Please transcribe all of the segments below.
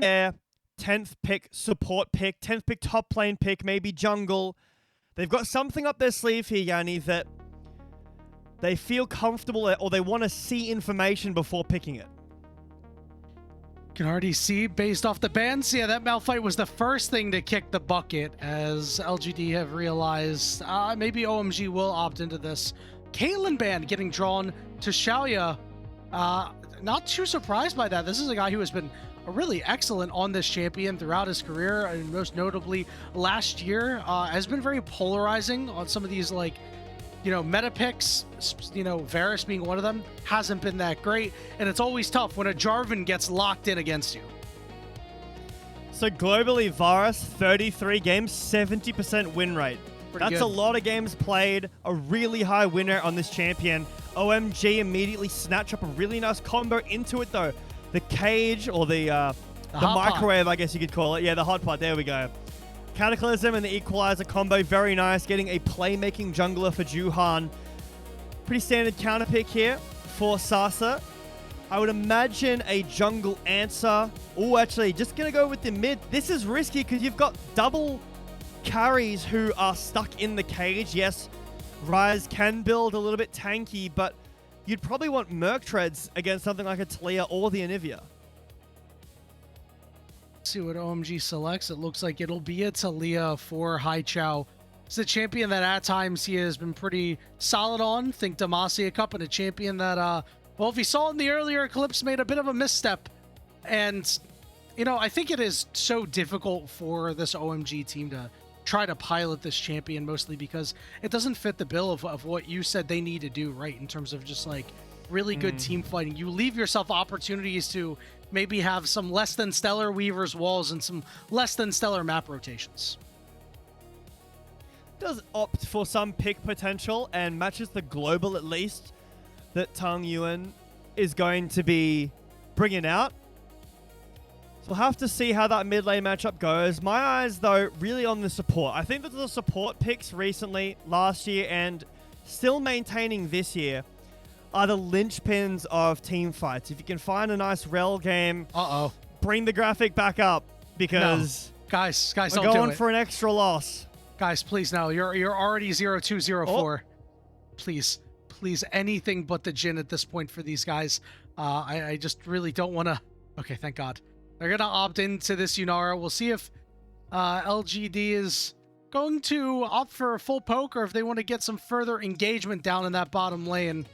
their 10th pick support pick, 10th pick top lane pick, maybe jungle. They've got something up their sleeve here, Yanni, that they feel comfortable or they want to see information before picking it. Can already see based off the bans. Yeah, that Malphite was the first thing to kick the bucket, as LGD have realized maybe OMG will opt into this. Caitlyn ban getting drawn to Shaoye. Not too surprised by that. This is a guy who has been really excellent on this champion throughout his career, and most notably last year has been very polarizing on some of these, like, you know, meta picks, you know, Varus being one of them, hasn't been that great. And it's always tough when a Jarvan gets locked in against you. So globally, Varus, 33 games, 70% win rate. That's good. A lot of games played, a really high winner on this champion. OMG immediately snatch up a really nice combo into it though. The cage, or the microwave, I guess you could call it. Yeah, the hot pot, there we go. Cataclysm and the Equalizer combo, very nice. Getting a playmaking jungler for Juhan. Pretty standard counter pick here for Sasa. I would imagine a jungle answer. Oh, actually, just going to go with the mid. This is risky because you've got double carries who are stuck in the cage. Yes, Ryze can build a little bit tanky, but you'd probably want Merc Treads against something like a Talia or the Anivia. See what OMG selects. It looks like it'll be a Talia for Haichao. It's a champion that at times he has been pretty solid on. Think Demacia Cup, and a champion that, well, if you saw in the earlier clips, made a bit of a misstep. And, you know, I think it is so difficult for this OMG team to try to pilot this champion, mostly because it doesn't fit the bill of what you said they need to do, right, in terms of just, like, really good team fighting. You leave yourself opportunities to maybe have some less than stellar Weaver's walls and some less than stellar map rotations. Does opt for some pick potential and matches the global, at least, that Tangyuan is going to be bringing out. So we'll have to see how that mid lane matchup goes. My eyes, though, really on the support. I think that the support picks recently, last year, and still maintaining this year, are the linchpins of team fights. If you can find a nice rel game, bring the graphic back up, because no. guys, we're don't going do it. for an extra loss. Guys, please, no. You're already 0-2-0-4. Please, anything but the Jhin at this point for these guys. I just really don't want to. Okay, thank God. They're gonna opt into this Yunara. We'll see if LGD is going to opt for a full poke, or if they want to get some further engagement down in that bottom lane.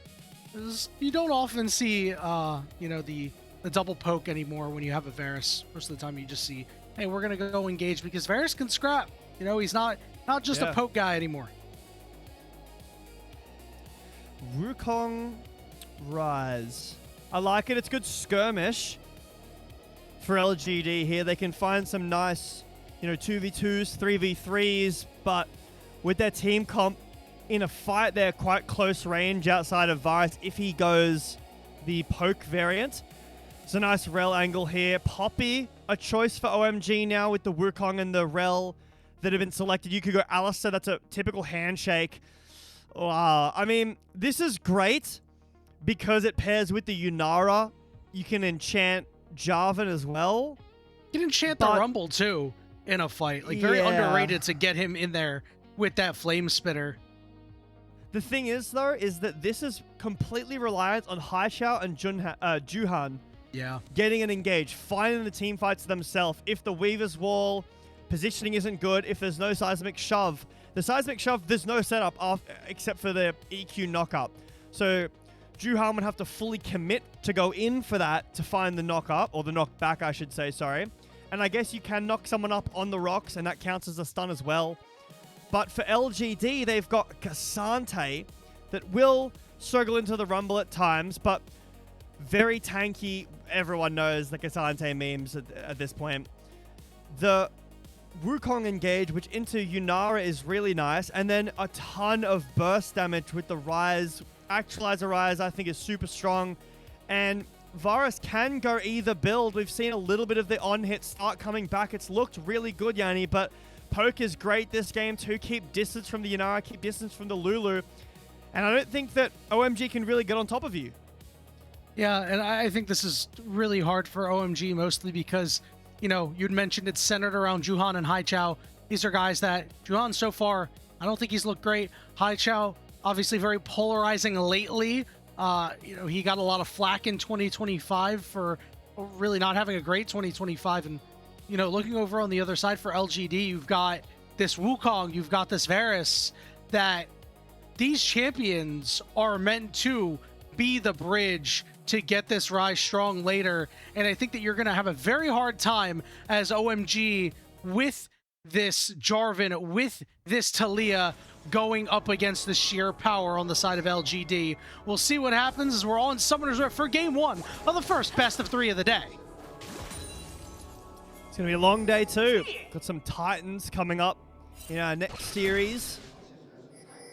You don't often see, you know, the double poke anymore when you have a Varus. Most of the time you just see, hey, we're going to go engage, because Varus can scrap. You know, he's not just a poke guy anymore. Wukong Ryze. I like it. It's good skirmish for LGD here. They can find some nice, you know, 2v2s, 3v3s, but with their team comp, in a fight, they're quite close range outside of Varus if he goes the poke variant. It's a nice rel angle here. Poppy, a choice for OMG now with the Wukong and the rel that have been selected. You could go Alistair. That's a typical handshake. I mean, this is great because it pairs with the Yunara. You can enchant Jarvan as well. You can enchant the Rumble too in a fight. Like, very underrated to get him in there with that Flame Spitter. The thing is, though, is that this is completely reliant on Haichao and Juhan getting an engage, finding the team fights themselves. If the Weaver's Wall positioning isn't good, if there's no seismic shove. The seismic shove, there's no setup except for the EQ knockup. So Juhan would have to fully commit to go in for that to find the knock-up, or the knock-back, I should say, sorry. And I guess you can knock someone up on the rocks, and that counts as a stun as well. But for LGD, they've got Cassante that will struggle into the Rumble at times, but very tanky. Everyone knows the Cassante memes at this point. The Wukong engage, which into Yunara is really nice, and then a ton of burst damage with the Ryze. Actualizer Ryze, I think, is super strong, and Varus can go either build. We've seen a little bit of the on-hit start coming back. It's looked really good, Yanni, but poke is great this game too. Keep distance from the Yunara, keep distance from the Lulu. And I don't think that OMG can really get on top of you. Yeah, and I think this is really hard for OMG, mostly because you know, you'd mentioned it's centered around Juhan and Haichao. These are guys that Juhan so far, I don't think he's looked great. Haichao, obviously very polarizing lately. You know, he got a lot of flack in 2025 for really not having a great 2025. And, you know, looking over on the other side for LGD, you've got this Wukong, you've got this Varus, that these champions are meant to be the bridge to get this rise strong later. And I think that you're going to have a very hard time as OMG with this Jarvan, with this Taliyah, going up against the sheer power on the side of LGD. We'll see what happens as we're all in Summoner's Rift for game 1 of the first best of 3 of the day. It's going to be a long day too. Got some Titans coming up in our next series.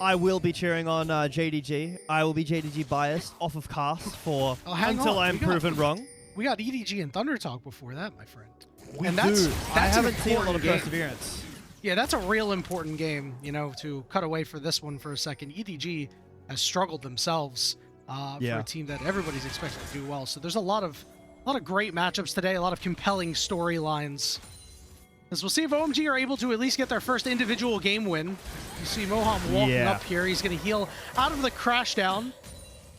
I will be cheering on JDG. I will be JDG biased off of cast for until I'm proven wrong. We got EDG and Thunder Talk before that, my friend. We do. I haven't seen a lot of perseverance. Yeah, that's a real important game, you know, to cut away for this one for a second. EDG has struggled themselves for a team that everybody's expected to do well. So there's a lot of great matchups today, a lot of compelling storylines. As we'll see if OMG are able to at least get their first individual game win. You see Moham walking up here. He's going to heal out of the crash down,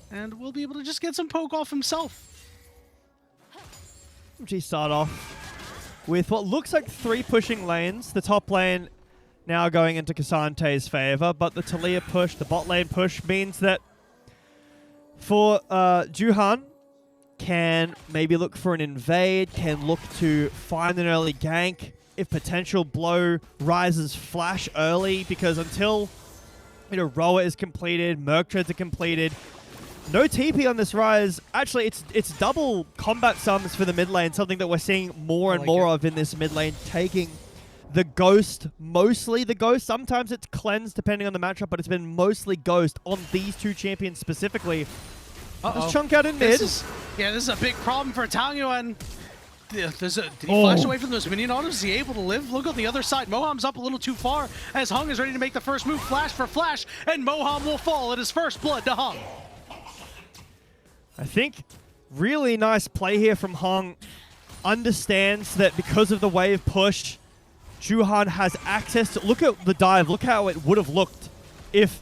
and we'll be able to just get some poke off himself. OMG start off with what looks like 3 pushing lanes. The top lane now going into K'Sante's favor, but the Taliyah push, the bot lane push means that for Juhan can maybe look for an invade, can look to find an early gank, if potential blow rises flash early, because until, you know, Roa is completed, Merc Treads are completed, no TP on this rise. Actually, it's double combat sums for the mid lane, something that we're seeing more and more of in this mid lane, taking the Ghost, mostly the Ghost. Sometimes it's cleansed depending on the matchup, but it's been mostly Ghost on these 2 champions specifically. Let's chunk out in mid. This is a big problem for Tangyuan. Did he flash away from those minion autos? Is he able to live? Look on the other side. Moham's up a little too far as Heng is ready to make the first move. Flash for flash, and Moham will fall at his first blood to Heng. I think really nice play here from Heng. Understands that because of the wave push, Juhan has access to... Look at the dive. Look how it would have looked if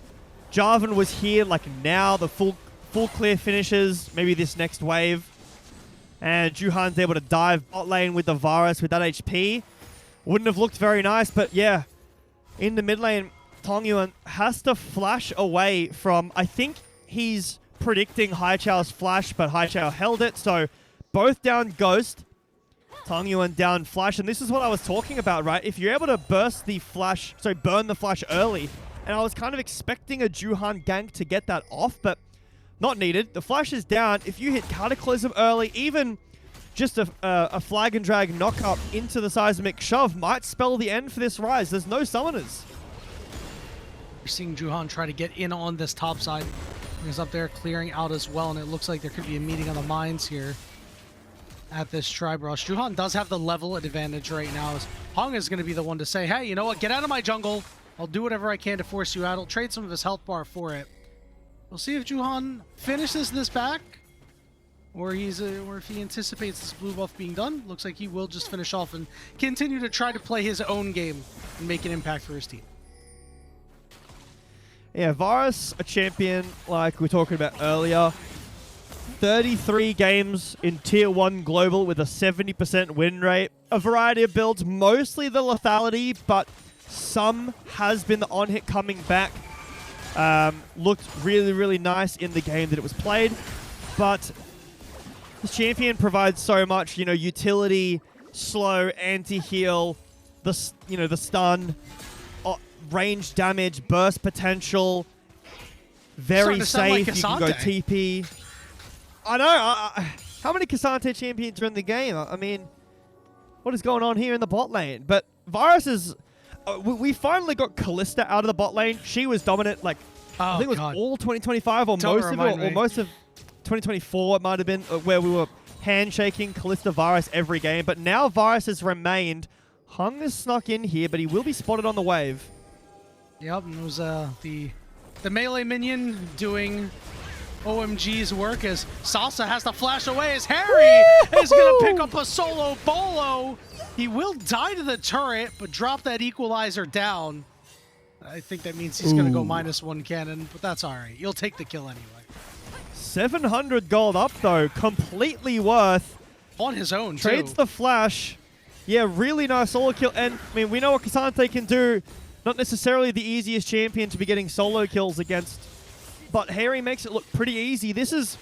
Jarvan was here, like now, the full clear finishes, maybe this next wave. And Juhan's able to dive bot lane with the Varus with that HP. Wouldn't have looked very nice, but yeah. In the mid lane, Tangyuan has to flash away from... I think he's predicting Haichao's flash, but Haichao held it. So both down Ghost, Tangyuan down flash. And this is what I was talking about, right? If you're able to burn the flash early, and I was kind of expecting a Juhan gank to get that off, but not needed. The flash is down. If you hit Cataclysm early, even just a flag and drag knock up into the seismic shove might spell the end for this rise. There's no summoners. We're seeing Juhan try to get in on this top side. He's up there clearing out as well, and it looks like there could be a meeting on the mines here at this tribe rush. Juhan does have the level advantage right now. As Heng is going to be the one to say, hey, you know what? Get out of my jungle. I'll do whatever I can to force you out. I'll trade some of his health bar for it. We'll see if Juhan finishes this back, or if he anticipates this blue buff being done. Looks like he will just finish off and continue to try to play his own game and make an impact for his team. Yeah, Varus, a champion like we were talking about earlier. 33 games in Tier 1 Global with a 70% win rate. A variety of builds, mostly the lethality, but some has been the on-hit coming back. Looked really, really nice in the game that it was played, but the champion provides so much, you know, utility, slow, anti-heal, the stun, range damage, burst potential, very safe. Like you can go TP. I know. How many K'Sante champions are in the game? I mean, what is going on here in the bot lane? But Varus is... we finally got Kalista out of the bot lane. She was dominant, like, I think it was all 2025 or most of 2024 it might have been, where we were handshaking Kalista Varus every game. But now Varus has remained. Heng has snuck in here, but he will be spotted on the wave. Yep, and it was the melee minion doing OMG's work as Salsa has to flash away as Hery is going to pick up a solo bolo. He will die to the turret, but drop that equalizer down. I think that means he's going to go -1 cannon, but that's all right. You'll take the kill anyway. 700 gold up, though. Completely worth. On his own, Trades too. the flash. Yeah, really nice solo kill. And, I mean, we know what K'Sante can do. Not necessarily the easiest champion to be getting solo kills against. But Hery makes it look pretty easy. This is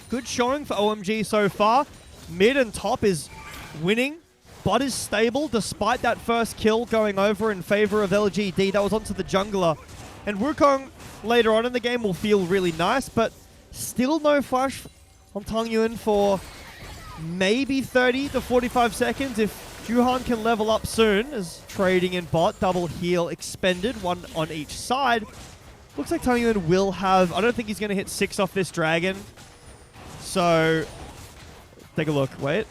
good showing for OMG so far. Mid and top is winning, but is stable despite that first kill going over in favor of LGD. That was onto the jungler. And Wukong later on in the game will feel really nice, but still no flash on Tangyuan for maybe 30 to 45 seconds. If Juhan can level up soon, as trading in bot, double heal expended, one on each side. Looks like Tangyuan will have, I don't think he's going to hit 6 off this dragon. So, take a look. Wait.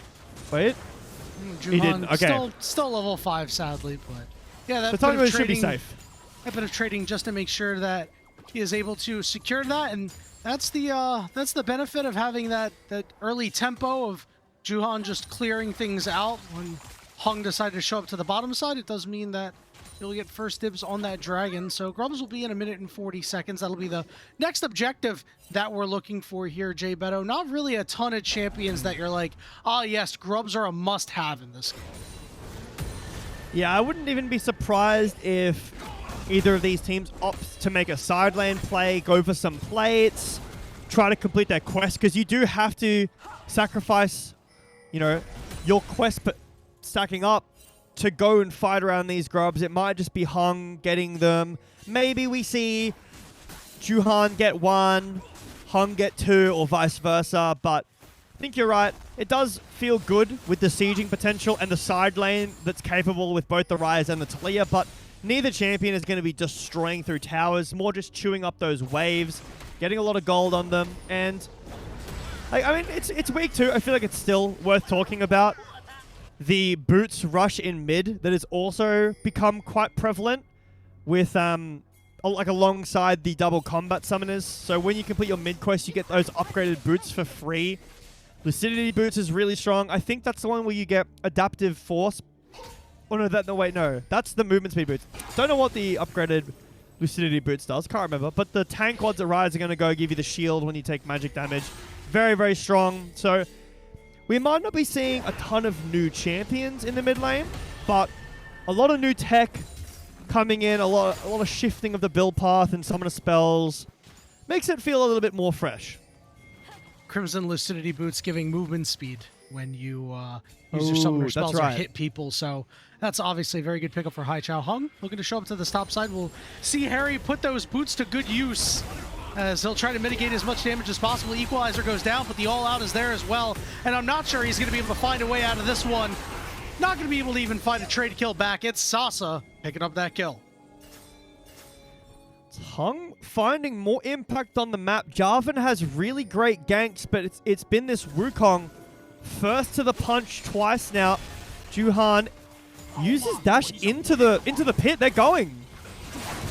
Juhan, He didn't. Okay. Still level 5, sadly, but yeah, that So Tangyuan should be safe. A bit of trading just to make sure that he is able to secure that, and that's the benefit of having that early tempo of Juhan just clearing things out. When Heng decided to show up to the bottom side, it does mean that you'll get first dibs on that dragon. So Grubs will be in 1 minute and 40 seconds. That'll be the next objective that we're looking for here, Jbetto. Not really a ton of champions that you're like, oh yes, Grubs are a must-have in this game. Yeah, I wouldn't even be surprised if either of these teams opts to make a side lane play, go for some plates, try to complete their quest, because you do have to sacrifice, you know, your quest stacking up to go and fight around these grubs. It might just be Heng getting them. Maybe we see Juhan get 1, Heng get 2, or vice versa, but I think you're right. It does feel good with the sieging potential and the side lane that's capable with both the Ryze and the Talia, but neither champion is going to be destroying through towers, more just chewing up those waves, getting a lot of gold on them, and I mean, it's week 2. I feel like it's still worth talking about. The boots rush in mid that has also become quite prevalent with like alongside the double combat summoners. So when you complete your mid quest, you get those upgraded boots for free. Lucidity boots is really strong. I think that's the one where you get adaptive force. Oh no, no, that's the movement speed boots. Don't know what the upgraded lucidity boots does. Can't remember. But the tank wads at Ryze are going to go give you the shield when you take magic damage. Very, very strong. So we might not be seeing a ton of new champions in the mid lane, but a lot of new tech coming in, a lot of shifting of the build path and summoner spells. Makes it feel a little bit more fresh. Crimson Lucidity Boots giving movement speed when you use your summoner spells or hit people, so that's obviously a very good pickup for Haichao. Heng looking to show up to the top side. We'll see Hery put those boots to good use as he'll try to mitigate as much damage as possible. Equalizer goes down, but the all-out is there as well, and I'm not sure he's going to be able to find a way out of this one. Not going to be able to even find a trade kill back. It's Sasa picking up that kill. Heng finding more impact on the map. Jarvan has really great ganks, but it's been this Wukong first to the punch twice now. Juhan uses dash into the pit. They're going.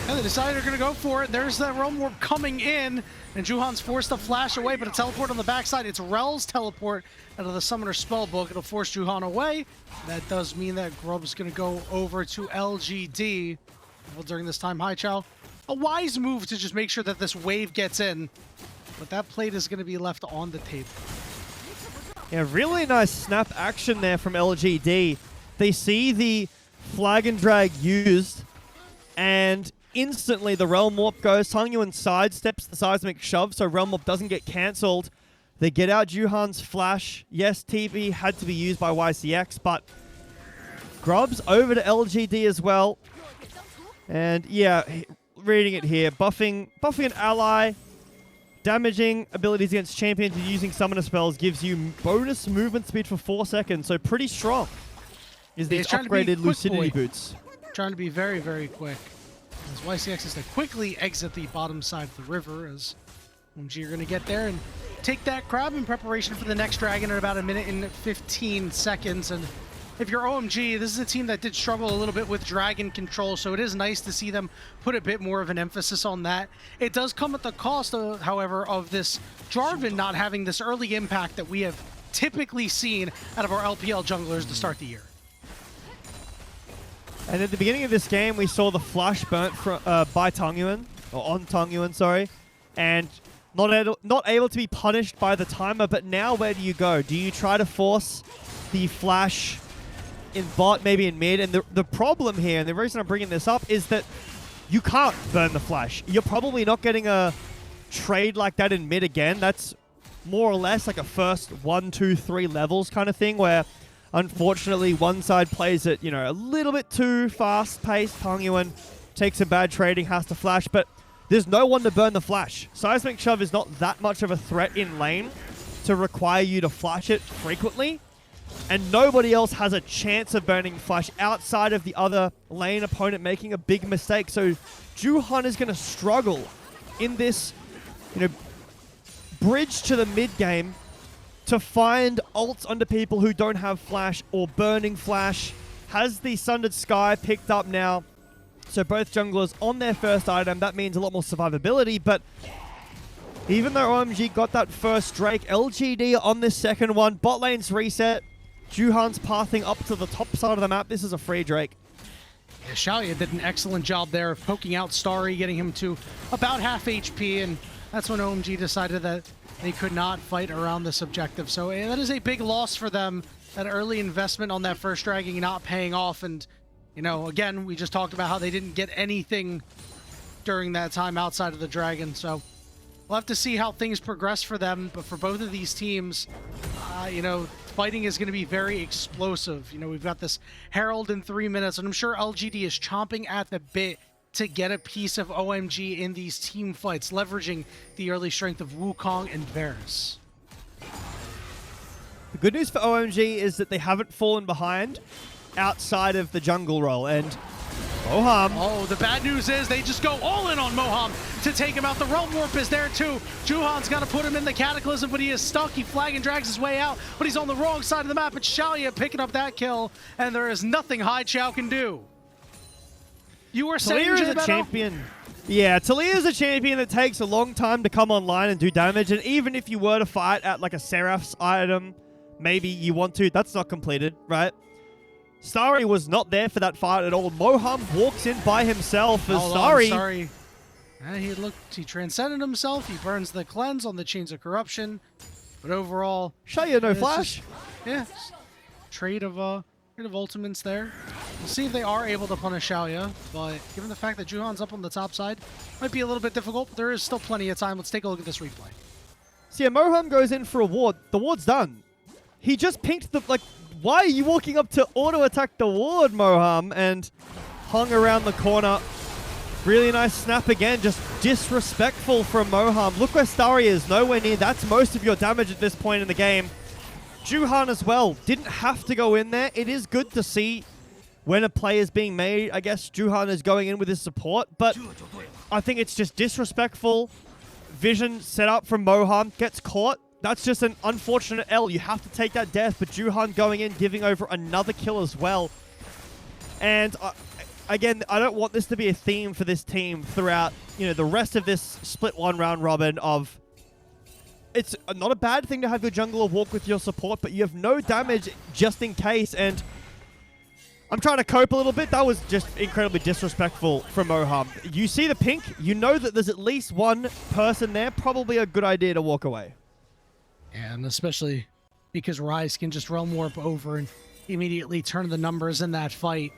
And they decided they're going to go for it. There's that Realm Warp coming in, and Juhan's forced to flash away, but a teleport on the backside. It's Rel's teleport out of the Summoner Spellbook. It'll force Juhan away. That does mean that Grub's going to go over to LGD. Well, during this time, Haichao, a wise move to just make sure that this wave gets in, but that plate is going to be left on the table. Yeah, really nice snap action there from LGD. They see the flag and drag used, and instantly the Realm Warp goes. Tangyuan sidesteps the seismic shove, so Realm Warp doesn't get cancelled. They get out Juhan's flash. Yes, TP had to be used by YCX, but Grub's over to LGD as well. And yeah, reading it here, buffing an ally, damaging abilities against champions and using summoner spells gives you bonus movement speed for 4 seconds, so pretty strong. Is these upgraded lucidity boots. Trying to be very, very quick. As YCX is to quickly exit the bottom side of the river, as OMG are going to get there and take that crab in preparation for the next dragon in about 1 minute and 15 seconds. And if you're OMG, this is a team that did struggle a little bit with dragon control, so it is nice to see them put a bit more of an emphasis on that. It does come at the cost, however, of this Jarvan not having this early impact that we have typically seen out of our LPL junglers to start the year. And at the beginning of this game, we saw the flash burnt by Tangyuan, or on Tangyuan, sorry, and not able to be punished by the timer. But now, where do you go? Do you try to force the flash in bot, maybe in mid? And the problem here, and the reason I'm bringing this up, is that you can't burn the flash. You're probably not getting a trade like that in mid again. That's more or less like a first 1, 2, 3 levels kind of thing, where unfortunately one side plays it, you know, a little bit too fast-paced. Tangyuan takes a bad trading, has to flash, but there's no one to burn the flash. Seismic Shove is not that much of a threat in lane to require you to flash it frequently, and nobody else has a chance of burning flash outside of the other lane opponent making a big mistake. So Juhan is going to struggle in this, you know, bridge to the mid game to find ults onto people who don't have flash or burning flash. Has the Sundered Sky picked up now? So both junglers on their first item. That means a lot more survivability, but even though OMG got that first Drake, LGD on this second one. Bot lane's reset. Juhan's pathing up to the top side of the map. This is a free Drake. Yeah, Shaoye did an excellent job there of poking out Starry, getting him to about half HP, and that's when OMG decided that they could not fight around this objective. So that is a big loss for them. That early investment on that first dragging not paying off. And, you know, again, we just talked about how they didn't get anything during that time outside of the dragon. So we'll have to see how things progress for them. But for both of these teams, you know, fighting is going to be very explosive. You know, we've got this Herald in 3 minutes, and I'm sure LGD is chomping at the bit to get a piece of OMG in these team fights, leveraging the early strength of Wukong and Varus. The good news for OMG is that they haven't fallen behind outside of the jungle role, and Moham. Oh, the bad news is they just go all in on Moham to take him out. The Realm Warp is there too. Juhan's got to put him in the Cataclysm, but he is stuck. He flag and drags his way out, but he's on the wrong side of the map. It's Shaoye picking up that kill, and there is nothing Haichao can do. You were saying Talia's a champion. Yeah, Talia's a champion that takes a long time to come online and do damage, and even if you were to fight at like a Seraph's item, maybe you want to, that's not completed, right? Starry was not there for that fight at all. Moham walks in by himself as Starry. He transcended himself. He burns the cleanse on the Chains of Corruption. But overall, Shaoye no flash. Yeah, trade of ultimates there. We'll see if they are able to punish Shaoye, but given the fact that Juhan's up on the top side, might be a little bit difficult, but there is still plenty of time. Let's take a look at this replay. So yeah, Moham goes in for a ward. The ward's done. He just pinked the, like, why are you walking up to auto-attack the ward, Moham? And hung around the corner. Really nice snap again, just disrespectful from Moham. Look where Starry is, nowhere near. That's most of your damage at this point in the game. Juhan as well, didn't have to go in there. It is good to see when a play is being made. I guess Juhan is going in with his support, but I think it's just disrespectful. Vision set up from Moham, gets caught. That's just an unfortunate L. You have to take that death, but Juhan going in, giving over another kill as well. And again, I don't want this to be a theme for this team throughout, you know, the rest of this split one round robin of, it's not a bad thing to have your jungler walk with your support, but you have no damage just in case. And I'm trying to cope a little bit. That was just incredibly disrespectful from Moham. You see the pink, you know that there's at least one person there. Probably a good idea to walk away. And especially because Rise can just Realm Warp over and immediately turn the numbers in that fight.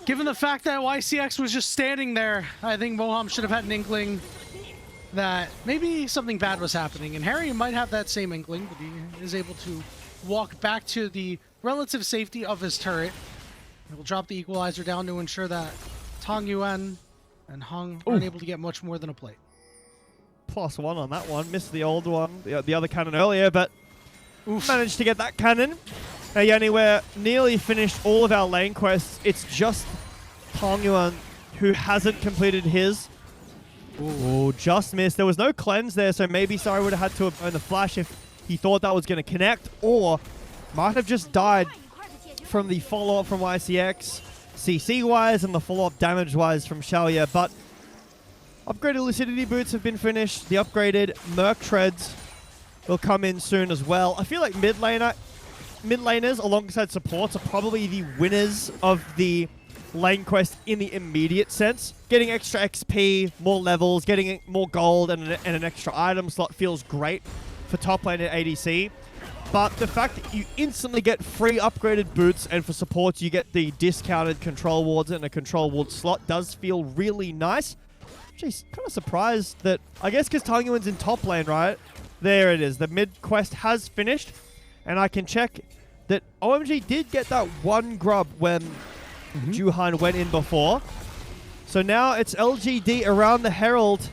Given the fact that YCX was just standing there, I think Moham should have had an inkling that maybe something bad was happening. And Hery might have that same inkling, but he is able to walk back to the relative safety of his turret. He will drop the equalizer down to ensure that Tangyuan and Heng aren't able to get much more than a plate. +1 on that one. Missed the old one, the other cannon earlier, but managed to get that cannon. Now, Yanni, we're nearly finished all of our lane quests. It's just Tangyuan who hasn't completed his. Ooh, just missed. There was no cleanse there, so maybe Starry would have had to have burned the flash if he thought that was going to connect, or might have just died from the follow-up from YCX, CC-wise, and the follow-up damage-wise from Shaoye. But upgraded Lucidity Boots have been finished. The upgraded Merc Treads will come in soon as well. I feel like mid laners alongside supports are probably the winners of the lane quest in the immediate sense. Getting extra XP, more levels, getting more gold, and an extra item slot feels great for top lane at ADC. But the fact that you instantly get free upgraded boots, and for supports you get the discounted control wards and a control ward slot does feel really nice. Jeez, kind of surprised that, I guess because Tangyuan's in top lane, right? There it is. The mid quest has finished, and I can check that OMG did get that one grub when Juhan went in before. So now it's LGD around the Herald.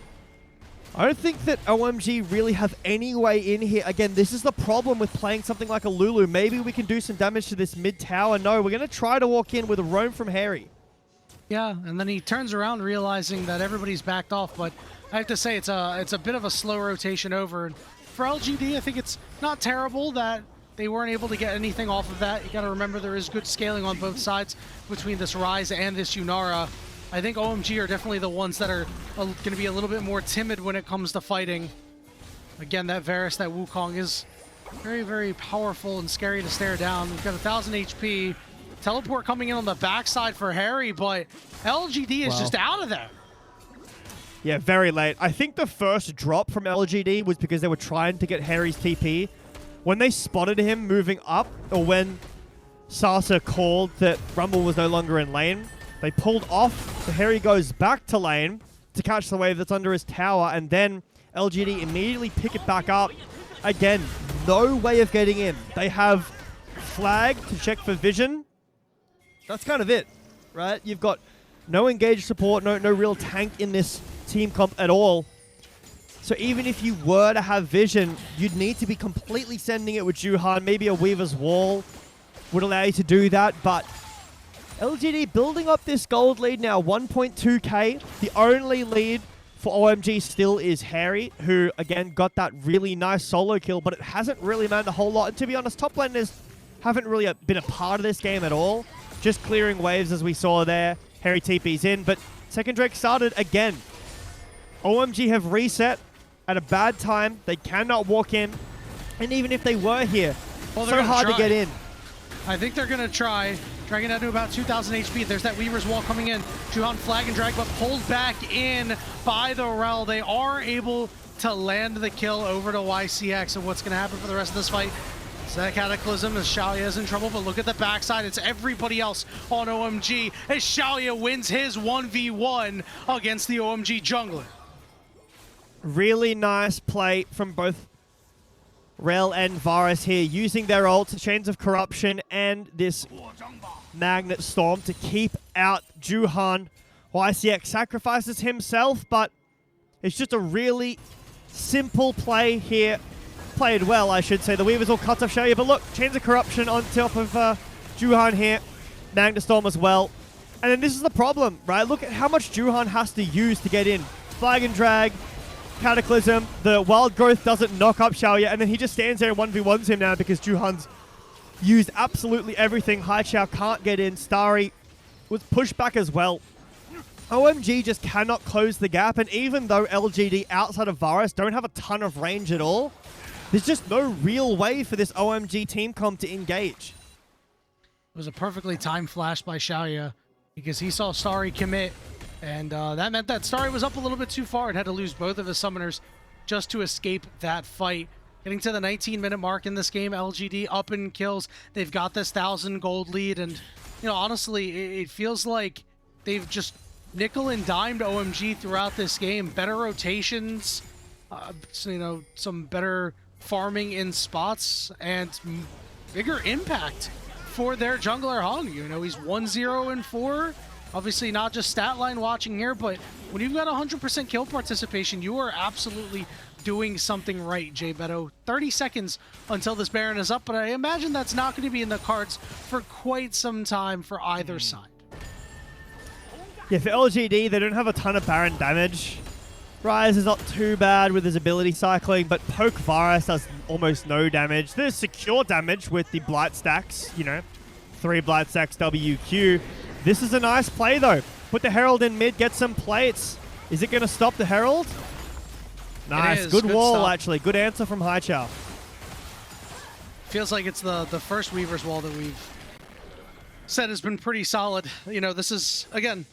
I don't think that OMG really have any way in here. Again, this is the problem with playing something like a Lulu. Maybe we can do some damage to this mid tower. No, we're going to try to walk in with a roam from Hery. Yeah, and then he turns around realizing that everybody's backed off, but I have to say it's a bit of a slow rotation over. And for LGD, I think it's not terrible that they weren't able to get anything off of that. You got to remember there is good scaling on both sides between this Ryze and this Yunara. I think OMG are definitely the ones that are going to be a little bit more timid when it comes to fighting. Again, that Varus, that Wukong is very, very powerful and scary to stare down. We've got 1,000 HP. Teleport coming in on the backside for Hery, but LGD is just out of there. Yeah, very late. I think the first drop from LGD was because they were trying to get Hery's TP. When they spotted him moving up, or when Sasa called that Rumble was no longer in lane, they pulled off, so Hery goes back to lane to catch the wave that's under his tower, and then LGD immediately pick it back up. Again, no way of getting in. They have flag to check for vision. That's kind of it, right? You've got no engaged support, no real tank in this team comp at all. So even if you were to have vision, you'd need to be completely sending it with Juhan. Maybe a Weaver's Wall would allow you to do that, but LGD building up this gold lead now, 1.2k. The only lead for OMG still is Hery, who, again, got that really nice solo kill, but it hasn't really meant a whole lot. And to be honest, top laners haven't really been a part of this game at all. Just clearing waves, as we saw there. Hery TP's in, but second Drake started again. OMG have reset at a bad time. They cannot walk in. And even if they were here, so hard to get in. I think they're going to try. Dragging down to about 2,000 HP. There's that Weaver's Wall coming in. Juhan flag and drag, but pulled back in by the Rel. They are able to land the kill over to YCX. And what's going to happen for the rest of this fight? So that Cataclysm as Shaoye is in trouble, but look at the backside. It's everybody else on OMG as Shaoye wins his 1v1 against the OMG jungler. Really nice play from both Rel and Varus here, using their ults, Chains of Corruption, and this Magnet Storm to keep out Juhan. YCX sacrifices himself, but it's just a really simple play here. Played well, I should say. The Weavers all cut off Shaoye, but look, Chains of Corruption on top of Juhan here. Magnet Storm as well. And then this is the problem, right? Look at how much Juhan has to use to get in. Flag and drag, Cataclysm, the Wild Growth doesn't knock up Shaoye, and then he just stands there and 1v1s him now because Juhan's used absolutely everything. Haichao can't get in. Starry was pushed back as well. OMG just cannot close the gap, and even though LGD outside of Varus don't have a ton of range at all, there's just no real way for this OMG team comp to engage. It was a perfectly timed flash by Shaoye because he saw Starry commit, and that meant that Starry was up a little bit too far and had to lose both of his summoners just to escape that fight. Getting to the 19-minute mark in this game, LGD up in kills. They've got this 1,000 gold lead, and you know, honestly, it feels like they've just nickel and dimed OMG throughout this game. Better rotations, so, you know, some better farming in spots, and bigger impact for their jungler Heng. You know, he's 1-0-4. Obviously not just stat line watching here, but when you've got 100% kill participation, you are absolutely doing something right, Jbetto. 30 seconds until this Baron is up, but I imagine that's not going to be in the cards for quite some time for either side. Yeah, for LGD, they don't have a ton of Baron damage. Ryze is not too bad with his ability cycling, but Poke Varus does almost no damage. There's secure damage with the Blight stacks, you know, 3 Blight stacks WQ. This is a nice play though. Put the Herald in mid, get some plates. Is it going to stop the Herald? Nice. Good wall, stop. Actually. Good answer from Haichao. Feels like it's the first Weaver's wall that we've said has been pretty solid. You know, this is, again,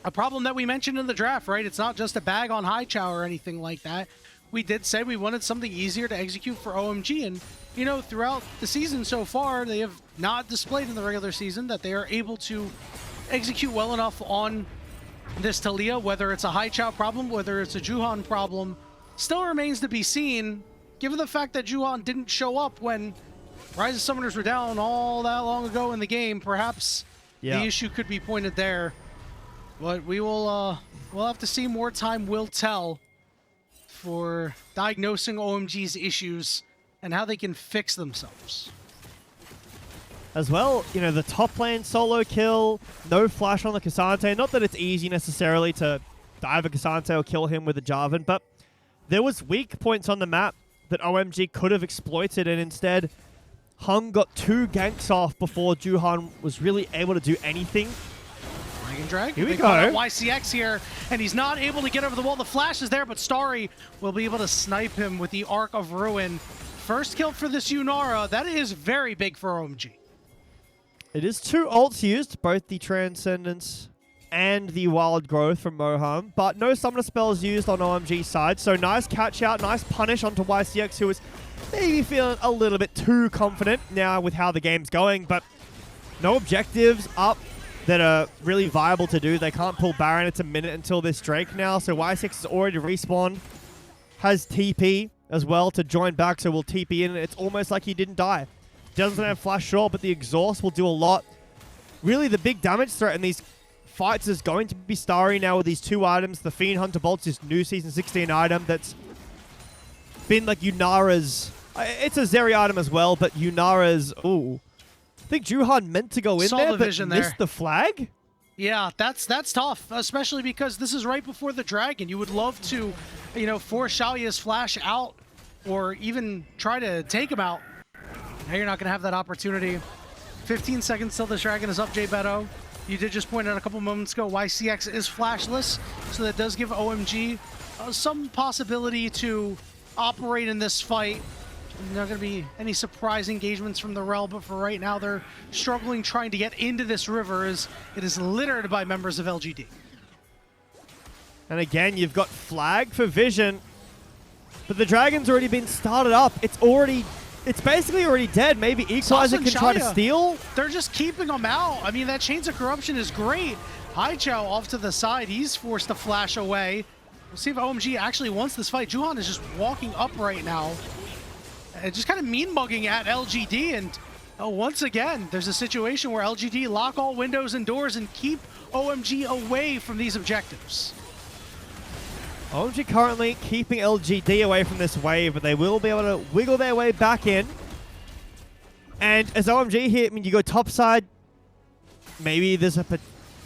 a problem that we mentioned in the draft, right? It's not just a bag on Haichao or anything like that. We did say we wanted something easier to execute for OMG, and, you know, throughout the season so far, they have not displayed in the regular season that they are able to execute well enough on this Taliyah, whether it's a Haichao problem, whether it's a Juhan problem, still remains to be seen, given the fact that Juhan didn't show up when Rise of Summoners were down all that long ago in the game. Perhaps the issue could be pointed there. But we will, we'll have to see. More time will tell for diagnosing OMG's issues and how they can fix themselves. As well, you know, the top lane solo kill, no flash on the K'Sante. Not that it's easy necessarily to dive a K'Sante or kill him with a Jarvan, but there was weak points on the map that OMG could have exploited, and instead Heng got 2 ganks off before Juhan was really able to do anything. Drag. Here we go. YCX here, and he's not able to get over the wall. The flash is there, but Starry will be able to snipe him with the Arc of Ruin. First kill for this Yunara. That is very big for OMG. It is 2 ults used, both the Transcendence and the Wild Growth from Moham, but no Summoner spells used on OMG's side. So nice catch out, nice punish onto YCX, who is maybe feeling a little bit too confident now with how the game's going, but no objectives up that are really viable to do. They can't pull Baron. It's a minute until this Drake now, so YCX is already respawned. Has TP as well to join back, so we'll TP in, and it's almost like he didn't die. Doesn't have flash short, but the exhaust will do a lot. Really, the big damage threat in these fights is going to be Starry now with these 2 items. The Fiend Hunter Bolt's his new Season 16 item that's been like Yunara's... It's a Zeri item as well, but Yunara's... Ooh. I think Juhan meant to go in there, but missed the flag? Yeah, that's tough, especially because this is right before the Dragon. You would love to, you know, force Shaoye's flash out or even try to take him out. Now you're not going to have that opportunity. 15 seconds till the Dragon is up, Jbetto. You did just point out a couple moments ago, YCX is flashless, so that does give OMG some possibility to operate in this fight. Not going to be any surprise engagements from the Rel, but for right now, they're struggling trying to get into this river as it is littered by members of LGD. And again, you've got flag for Vision, but the Dragon's already been started up. It's basically already dead. Maybe Equalizer can try to steal. They're just keeping them out. I mean, that Chains of Corruption is great. Haichao off to the side. He's forced to flash away. We'll see if OMG actually wants this fight. Juhan is just walking up right now. Just kind of mean mugging at LGD, and once again, there's a situation where LGD lock all windows and doors and keep OMG away from these objectives. OMG currently keeping LGD away from this wave, but they will be able to wiggle their way back in. And as OMG here, I mean, you go topside, maybe there's a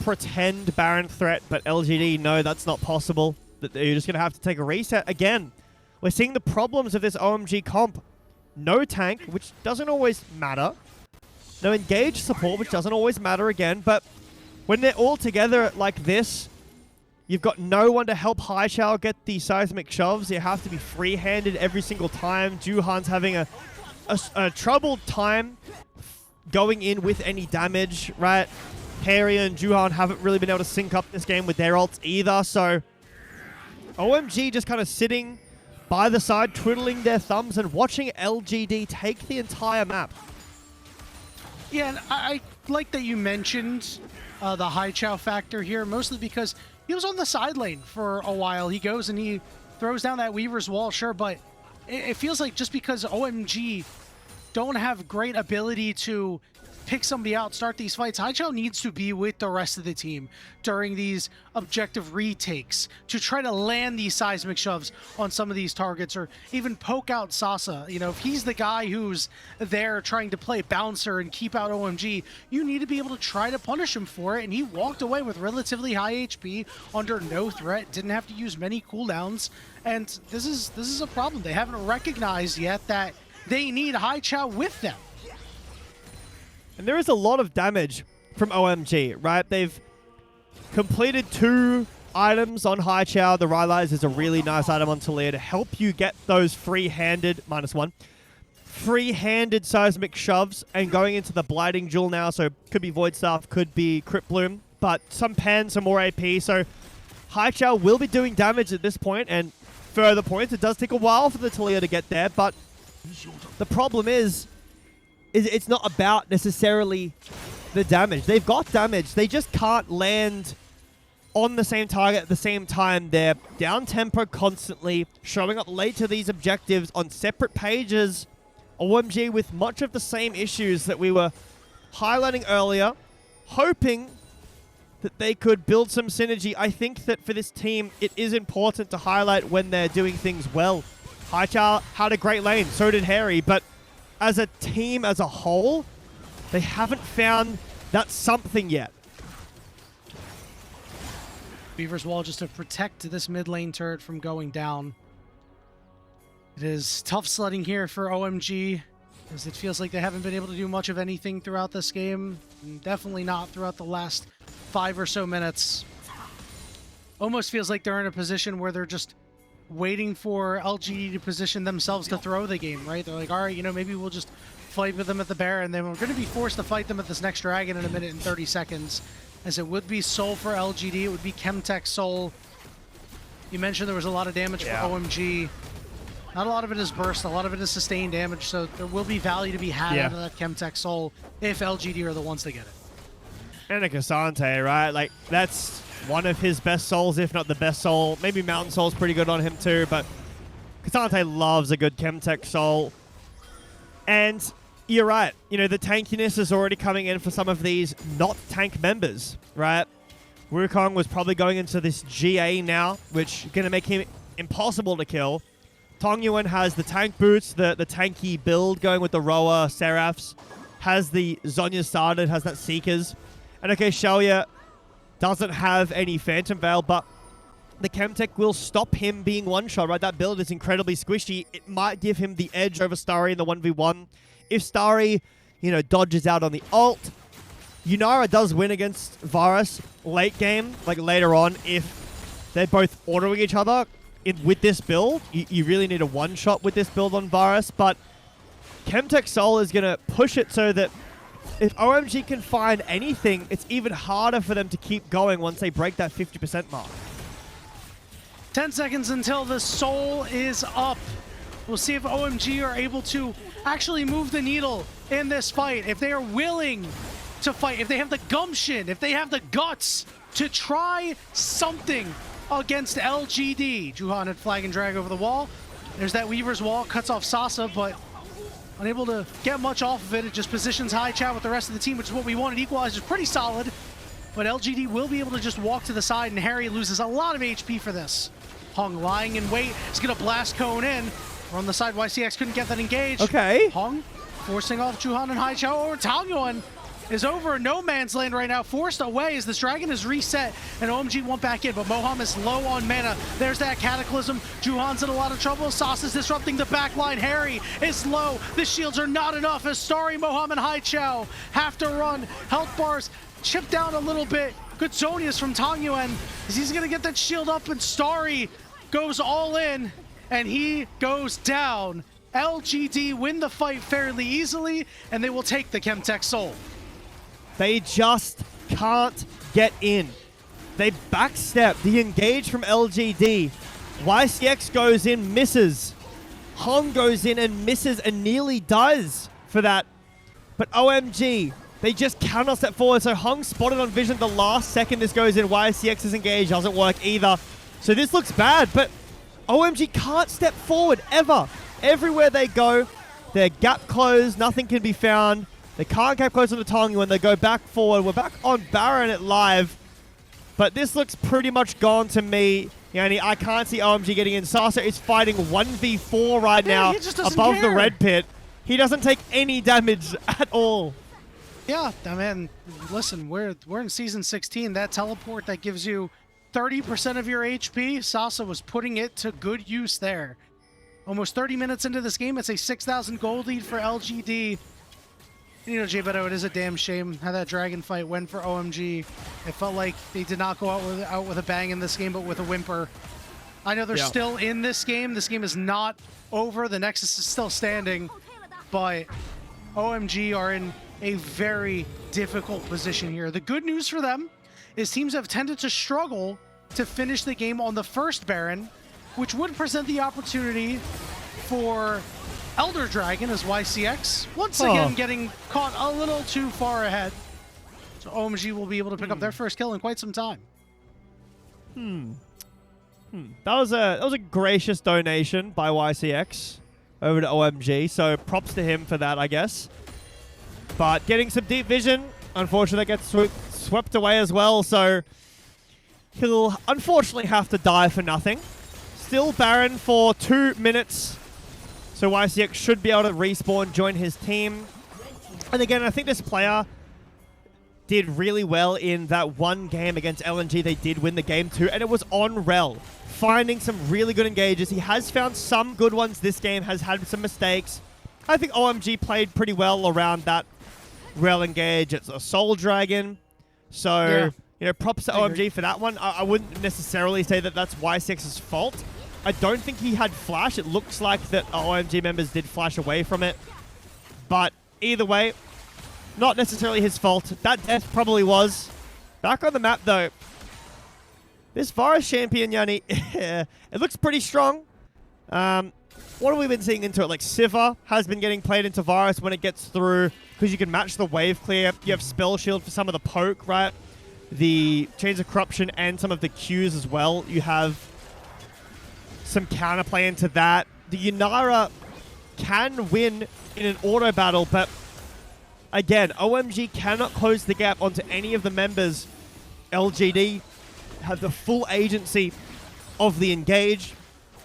pretend Baron threat, but LGD, no, that's not possible. You're just going to have to take a reset. Again, we're seeing the problems of this OMG comp. No tank, which doesn't always matter. No engaged support, which doesn't always matter again. But when they're all together like this, you've got no one to help Haichao get the seismic shoves. You have to be free-handed every single time. Juhan's having a troubled time going in with any damage, right? Hery and Juhan haven't really been able to sync up this game with their ults either. So OMG just kind of sitting by the side, twiddling their thumbs and watching LGD take the entire map. Yeah, and I like that you mentioned the Haichao factor here, mostly because he was on the side lane for a while. He goes and he throws down that Weaver's wall, sure, but it feels like just because OMG don't have great ability to pick somebody out, start these fights, Haichao needs to be with the rest of the team during these objective retakes to try to land these seismic shoves on some of these targets, or even poke out Sasa. You know, if he's the guy who's there trying to play bouncer and keep out OMG, you need to be able to try to punish him for it, and he walked away with relatively high HP under no threat, didn't have to use many cooldowns, and this is a problem. They haven't recognized yet that they need Haichao with them. And there is a lot of damage from OMG, right? They've completed 2 items on Haichao. The Rylai's is a really nice item on Talia to help you get those free-handed, -1, free-handed seismic shoves, and going into the Blighting Jewel now, so could be Void Staff, could be Crypt Bloom, but some pen, some more AP, so Haichao will be doing damage at this point, and further points. It does take a while for the Talia to get there, but the problem is it's not about necessarily the damage. They've got damage. They just can't land on the same target at the same time. They're down tempo constantly, showing up late to these objectives on separate pages. OMG with much of the same issues that we were highlighting earlier, hoping that they could build some synergy. I think that for this team, it is important to highlight when they're doing things well. Haichao had a great lane, so did Hery, but as a team as a whole, they haven't found that something yet. Weaver's Wall just to protect this mid lane turret from going down. It is tough sledding here for OMG, as it feels like they haven't been able to do much of anything throughout this game. And definitely not throughout the last 5 or so minutes. Almost feels like they're in a position where they're just waiting for LGD to position themselves to throw the game, right? They're like, all right, you know, maybe we'll just fight with them at the bear, and then we're going to be forced to fight them at this next dragon in 1 minute and 30 seconds. As it would be Soul for LGD, it would be Chemtech Soul. You mentioned there was a lot of damage for OMG. Not a lot of it is burst, a lot of it is sustained damage, so there will be value to be had out of that Chemtech Soul if LGD are the ones to get it. And a Cassante, right? Like, that's one of his best souls, if not the best soul. Maybe Mountain Soul's pretty good on him too, but Cassante loves a good Chemtech Soul. And you're right, you know, the tankiness is already coming in for some of these not tank members, right? Wukong was probably going into this GA now, which is going to make him impossible to kill. Tangyuan has the tank boots, the tanky build going with the Roa, Seraphs, has the Zhonya started, has that Seekers. And okay, Shaoye doesn't have any Phantom Veil, but the Chemtech will stop him being one-shot, right? That build is incredibly squishy. It might give him the edge over Starry in the 1v1. If Starry, you know, dodges out on the ult, Yunara does win against Varus late game, like later on, if they're both autoing each other with this build. You really need a one-shot with this build on Varus, but Chemtech Soul is going to push it so that if OMG can find anything, it's even harder for them to keep going once they break that 50% mark. 10 seconds until the Soul is up. We'll see if OMG are able to actually move the needle in this fight. If they are willing to fight, if they have the gumption, if they have the guts to try something against LGD. Juhan had flag and drag over the wall. There's that Weaver's Wall, cuts off Sasa, but unable to get much off of it. It just positions Haichao with the rest of the team, which is what we wanted. Equalizer's pretty solid, but LGD will be able to just walk to the side, and Hery loses a lot of HP for this. Heng lying in wait. He's going to blast cone in. We're on the side. YCX couldn't get that engaged. Okay. Heng forcing off Juhan and Haichao over. Tangyuan is over no man's land right now, forced away as this dragon is reset, and OMG went back in, but Moham is low on mana. There's that Cataclysm. Juhan's in a lot of trouble. Sas is disrupting the backline. Hery is low. The shields are not enough as Starry, Moham, and Haichao have to run. Health bars chipped down a little bit. Good Zonius from Tangyuan as he's going to get that shield up, and Starry goes all in, and he goes down. LGD win the fight fairly easily, and they will take the Chemtech Soul. They just can't get in. They backstep the engage from LGD. YCX goes in, misses. Heng goes in and misses and nearly does for that. But OMG, they just cannot step forward. So Heng spotted on vision the last second this goes in. YCX is engaged, doesn't work either. So this looks bad, but OMG can't step forward ever. Everywhere they go, they're gap closed, nothing can be found. They can't get close to the Tongue when they go back forward. We're back on Baron at live. But this looks pretty much gone to me. Yanni, I can't see OMG getting in. Sasa is fighting 1v4 right now above the red pit. He doesn't take any damage at all. Yeah, I mean, listen, we're in Season 16. That teleport that gives you 30% of your HP, Sasa was putting it to good use there. Almost 30 minutes into this game, it's a 6,000 gold lead for LGD. You know, Jbetto, it is a damn shame how that dragon fight went for OMG. It felt like they did not go out with a bang in this game, but with a whimper. I know they're still in this game. This game is not over. The Nexus is still standing, but OMG are in a very difficult position here. The good news for them is teams have tended to struggle to finish the game on the first Baron, which would present the opportunity for Elder Dragon as YCX once again getting caught a little too far ahead. So OMG will be able to pick up their first kill in quite some time. That was a gracious donation by YCX over to OMG, so props to him for that, I guess. But getting some deep vision, unfortunately, that gets swept away as well, so he'll unfortunately have to die for nothing. Still Baron for 2 minutes, so YCX should be able to respawn, join his team. And again, I think this player did really well in that one game against LNG. They did win the game too, and it was on Rel, finding some really good engages. He has found some good ones this game, has had some mistakes. I think OMG played pretty well around that Rel engage. It's a Soul Dragon. So, you know, props to OMG for that one. I wouldn't necessarily say that that's YCX's fault. I don't think he had flash. It looks like that OMG members did flash away from it. But either way, not necessarily his fault. That death probably was. Back on the map, though. This Varus champion, Yanni, it looks pretty strong. What have we been seeing into it? Like, Sivir has been getting played into Varus when it gets through, because you can match the wave clear. You have Spell Shield for some of the poke, right? The Chains of Corruption and some of the Qs as well. You have some counterplay into that. The Yunara can win in an auto battle, but again, OMG cannot close the gap onto any of the members. LGD have the full agency of the engage.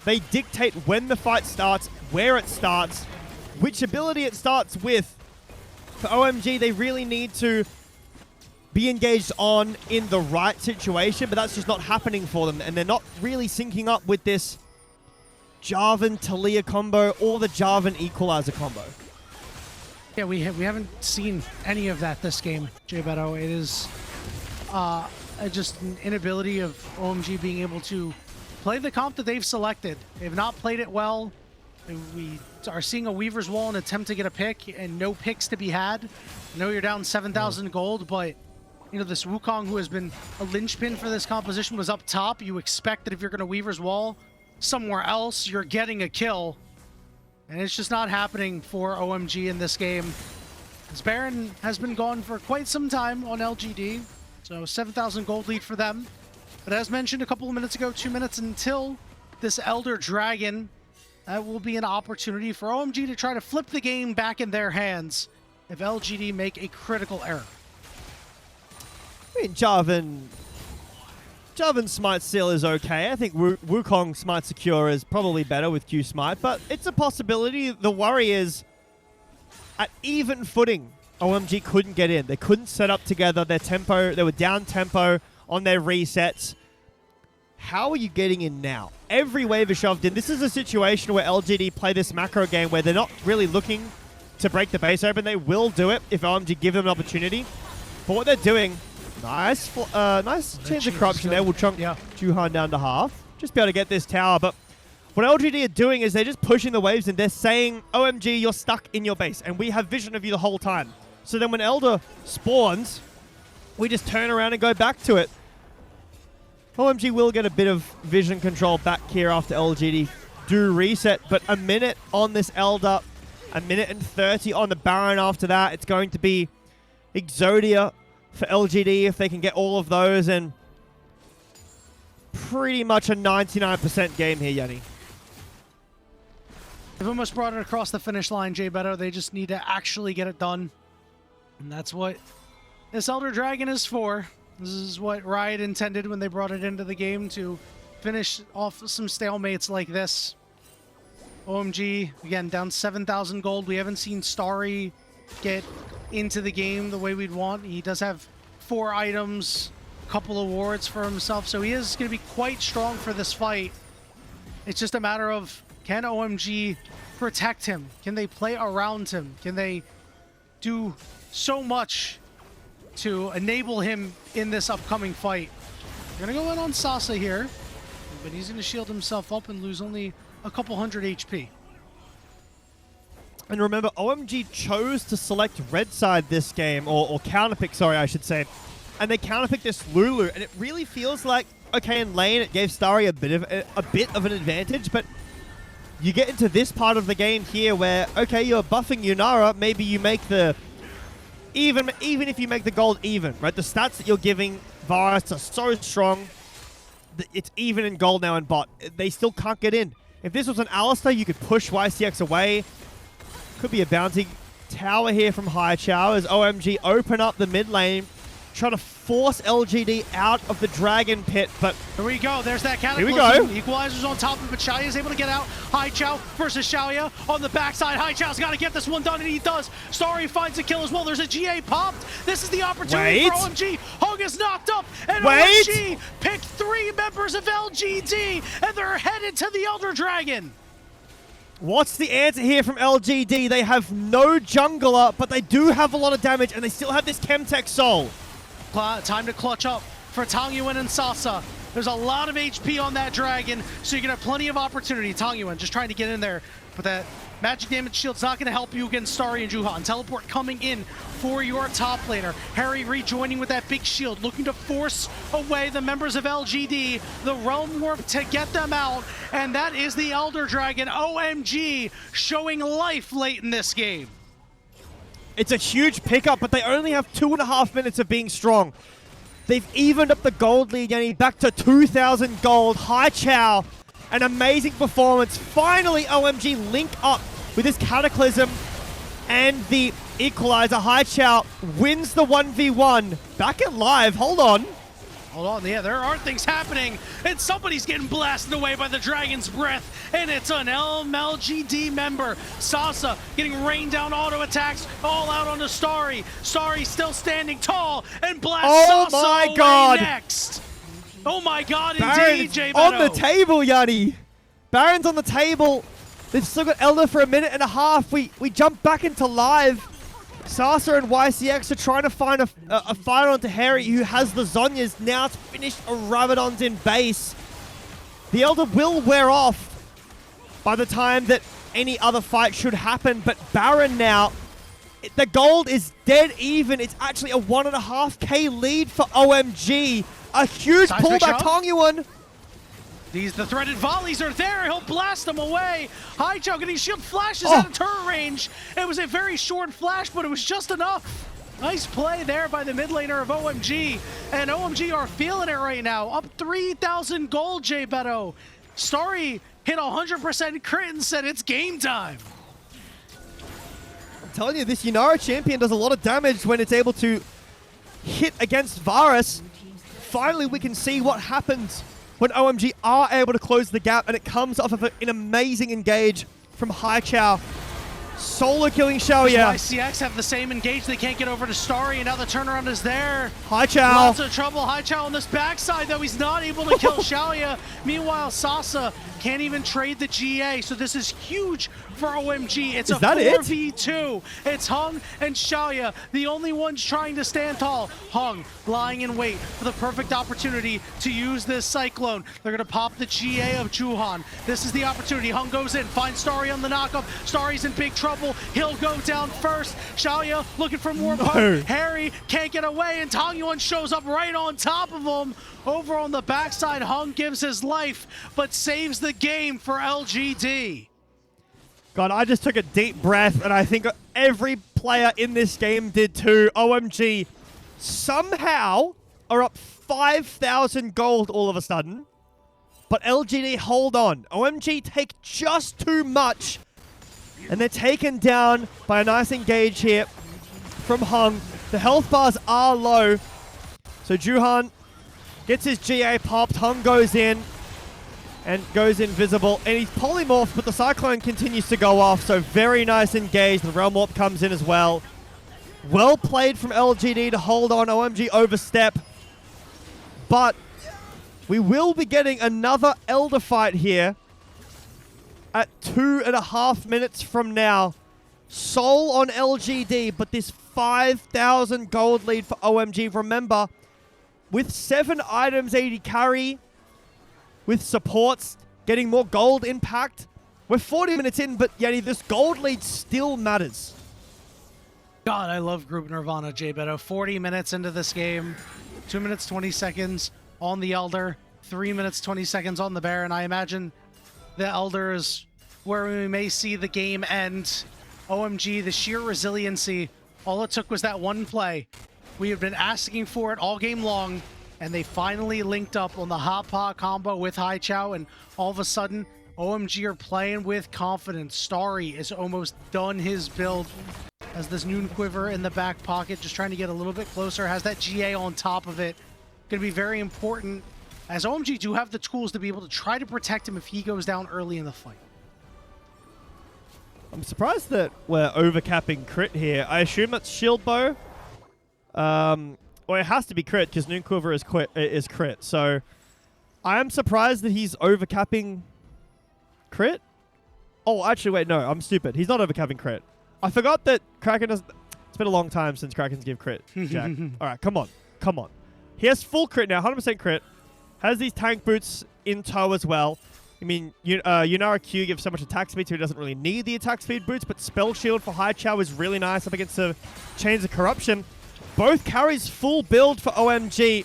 They dictate when the fight starts, where it starts, which ability it starts with. For OMG, they really need to be engaged on in the right situation, but that's just not happening for them, and they're not really syncing up with this Jarvan Talia combo or the Jarvan Equalizer combo. Yeah, we haven't seen any of that this game, Jbetto. It is just an inability of OMG being able to play the comp that they've selected. They've not played it well. We are seeing a Weaver's Wall and attempt to get a pick, and no picks to be had. I know you're down 7,000 gold, but you know, this Wukong, who has been a linchpin for this composition, was up top. You expect that if you're going to Weaver's Wall somewhere else, you're getting a kill. And it's just not happening for OMG in this game. This Baron has been gone for quite some time on LGD. So 7,000 gold lead for them. But as mentioned a couple of minutes ago, 2 minutes until this Elder Dragon, that will be an opportunity for OMG to try to flip the game back in their hands if LGD make a critical error. I mean, Jarvan Smite still is okay. I think Wukong Smite Secure is probably better with Q Smite, but it's a possibility. The worry is, at even footing, OMG couldn't get in. They couldn't set up together. Their tempo, they were down tempo on their resets. How are you getting in now? Every wave is shoved in. This is a situation where LGD play this macro game where they're not really looking to break the base open. They will do it if OMG give them an opportunity. But what they're doing, nice Chains of Corruption there. We'll chunk Juhan down to half. Just be able to get this tower. But what LGD are doing is they're just pushing the waves and they're saying, OMG, you're stuck in your base and we have vision of you the whole time. So then when Elder spawns, we just turn around and go back to it. OMG will get a bit of vision control back here after LGD do reset, but a minute on this Elder, a minute and 30 on the Baron after that. It's going to be Exodia for LGD if they can get all of those, and pretty much a 99% game here, Yanni. They've almost brought it across the finish line, Jbetto. They just need to actually get it done. And that's what this Elder Dragon is for. This is what Riot intended when they brought it into the game, to finish off some stalemates like this. OMG, again, down 7,000 gold. We haven't seen Starry get into the game the way we'd want. He does have 4 items, a couple awards for himself, so he is going to be quite strong for this fight. It's just a matter of, can OMG protect him? Can they play around him? Can they do so much to enable him in this upcoming fight. We're gonna go in on Sasi here, but he's gonna shield himself up and lose only a couple hundred HP. And remember, OMG chose to select red side this game, or counterpick, sorry, I should say. And they counterpicked this Lulu, and it really feels like, okay, in lane, it gave Starry a bit of an advantage, but you get into this part of the game here where, okay, you're buffing Yunara, maybe you make the... Even if you make the gold even, right? The stats that you're giving VODS are so strong that it's even in gold now in bot. They still can't get in. If this was an Alistar, you could push YCX away. Could be a bounty tower here from Haichao as OMG open up the mid lane, trying to force LGD out of the dragon pit, but... Here we go, there's that cataclysm. Here we go. Equalizer's on top of it, but Shaoye is able to get out. Haichao versus Shaoye on the backside. Haichao's got to get this one done, and he does. Starry finds a kill as well. There's a GA popped. This is the opportunity for OMG. Heng is knocked up, and OMG picked 3 members of LGD, and they're headed to the Elder Dragon. What's the answer here from LGD? They have no jungler, but they do have a lot of damage, and they still have this Chemtech Soul. Time to clutch up for Tangyuan and Sasa. There's a lot of HP on that dragon, so you can have plenty of opportunity. Tangyuan just trying to get in there, but that magic damage shield's not going to help you against Starry and Juhan. Teleport coming in for your top laner. Hery rejoining with that big shield, looking to force away the members of LGD, the Realm Warp to get them out, and that is the Elder Dragon. OMG showing life late in this game. It's a huge pickup, but they only have 2.5 minutes of being strong. They've evened up the gold lead, Yanni, back to 2,000 gold. Haichao, an amazing performance. Finally, OMG link up with this Cataclysm and the Equalizer. Haichao wins the 1v1. Back at live, hold on. Hold on, yeah, there are things happening, and somebody's getting blasted away by the Dragon's Breath, and it's an LGD member. Sasa getting rained down auto attacks all out onto Starry. Starry still standing tall and blasts Sasa away next. Oh my god, indeed, Jbetto. On the table, Yanni. Baron's on the table. They've still got Elder for a minute and a half. We jump back into live. Sasa and YCX are trying to find a fight onto Hery, who has the Zhonya's now to finish a Rabadon's in base. The Elder will wear off by the time that any other fight should happen, but Baron now, the gold is dead even. It's actually a 1.5k lead for OMG. A huge pullback, Tangyuan. The threaded volleys are there. He'll blast them away. Haichao getting shield flashes out of turret range. It was a very short flash, but it was just enough. Nice play there by the mid laner of OMG. And OMG are feeling it right now. Up 3,000 gold, Jbetto. Starry hit 100% crit and said it's game time. I'm telling you, this Yunara champion does a lot of damage when it's able to hit against Varus. Finally, we can see what happens when OMG are able to close the gap, and it comes off of an amazing engage from Haichao. Solo killing Shaoye. YCX have the same engage. They can't get over to Starry, and now the turnaround is there. Haichao. Lots of trouble. Haichao on this backside, though. He's not able to kill Shaoye. Meanwhile, Sasa can't even trade the GA, so this is huge for OMG. It's a 4v2. It's Heng and Shaoye, the only ones trying to stand tall. Heng lying in wait for the perfect opportunity to use this Cyclone. They're going to pop the GA of Juhan. This is the opportunity. Heng goes in, finds Starry on the knockup. Starry's in big trouble. He'll go down first. Shaoye looking for more poke. Hery can't get away, and Tangyuan shows up right on top of him. Over on the backside, Heng gives his life, but saves the game for LGD. God, I just took a deep breath, and I think every player in this game did too. OMG somehow are up 5,000 gold all of a sudden, but LGD hold on. OMG take just too much, and they're taken down by a nice engage here from Heng. The health bars are low, so Juhan gets his GA popped. Heng goes in and goes invisible, and he's polymorphed, but the Cyclone continues to go off, so very nice engage. The Realm Warp comes in as well. Well played from LGD to hold on. OMG overstep, but we will be getting another Elder fight here at 2.5 minutes from now. Soul on LGD, but this 5,000 gold lead for OMG. Remember, with 7 items AD carry, with supports, getting more gold impact, we're 40 minutes in, but Yanni, this gold lead still matters. God, I love Group Nirvana, Jbetto. 40 minutes into this game, 2 minutes, 20 seconds on the Elder, 3 minutes, 20 seconds on the Baron. I imagine the Elder is where we may see the game end. OMG, the sheer resiliency, all it took was that one play. We have been asking for it all game long, and they finally linked up on the hot pot combo with Haichao, and all of a sudden, OMG are playing with confidence. Starry is almost done his build. Has this Noon Quiver in the back pocket, just trying to get a little bit closer, has that GA on top of it. Going to be very important, as OMG do have the tools to be able to try to protect him if he goes down early in the fight. I'm surprised that we're overcapping crit here. I assume it's shield bow. Well, it has to be crit because Noon Quiver is crit. So I am surprised that he's overcapping crit. Oh, actually, wait, no, I'm stupid. He's not overcapping crit. I forgot that Kraken doesn't... It's been a long time since Krakens give crit, Jack. All right, come on. Come on. He has full crit now, 100% crit. Has these tank boots in tow as well. I mean, Yunara Q gives so much attack speed, so he doesn't really need the attack speed boots, but Spell Shield for Haichao is really nice up against the Chains of Corruption. Both carries full build for OMG.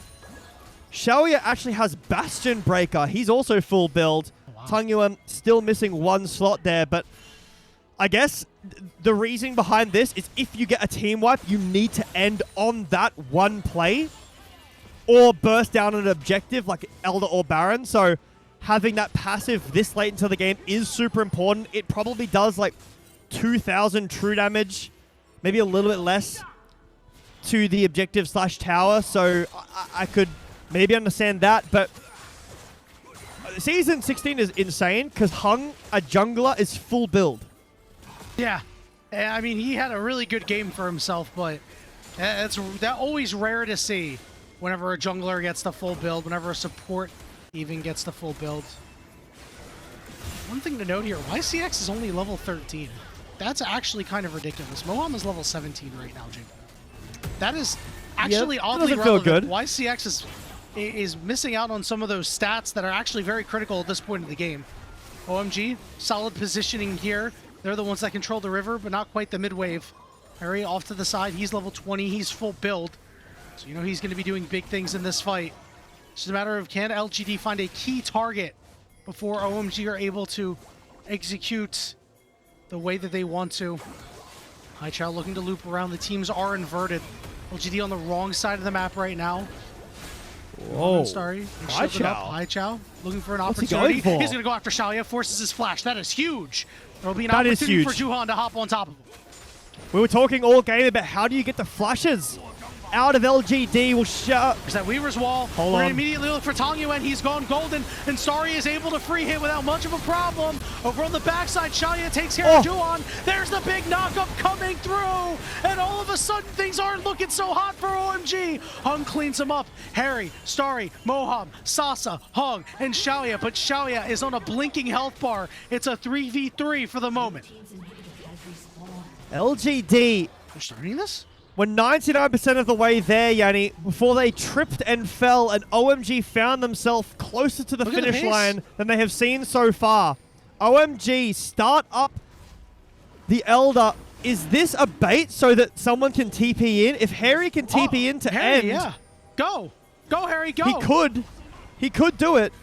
Shaoye actually has Bastion Breaker. He's also full build. Wow. Tangyuan still missing one slot there, but I guess the reasoning behind this is if you get a team wipe, you need to end on that one play or burst down an objective like Elder or Baron. So having that passive this late into the game is super important. It probably does like 2,000 true damage, maybe a little bit less to the objective / tower. So I could maybe understand that, but Season 16 is insane because Heng, a jungler, is full build. Yeah, I mean, he had a really good game for himself, but that's always rare to see whenever a jungler gets the full build, whenever a support even gets the full build. One thing to note here, YCX is only level 13. That's actually kind of ridiculous. Moham is level 17 right now, Jake. That is actually oddly relevant. Feel good. YCX is missing out on some of those stats that are actually very critical at this point in the game. OMG, solid positioning here. They're the ones that control the river, but not quite the mid-wave. Hery off to the side. He's level 20. He's full build. So you know he's going to be doing big things in this fight. It's just a matter of can LGD find a key target before OMG are able to execute the way that they want to. Haichao looking to loop around. The teams are inverted. LGD on the wrong side of the map right now. Whoa. Starry. Haichao looking for an opportunity. He's going to go after Shaoye. Forces his flash. That is huge. There'll be an opportunity for Juhan to hop on top of him. We were talking all game about how do you get the flashes out of LGD. Will show. There's that Weaver's Wall. We're going to immediately look for Tangyuan. He's gone golden, and Starry is able to free hit without much of a problem. Over on the backside, Shaoye takes care of Juhan. There's the big knockup coming through, and all of a sudden, things aren't looking so hot for OMG. Heng cleans him up. Hery, Starry, Moham, Sasa, Heng, and Shaoye, but Shaoye is on a blinking health bar. It's a 3v3 for the moment. LGD. They're starting this? We're 99% of the way there, Yanni, before they tripped and fell, and OMG found themselves closer to the finish line than they have seen so far. OMG start up the Elder. Is this a bait so that someone can TP in? If Hery can TP in to Hery, end... yeah. Go! Go, Hery, go! He could do it.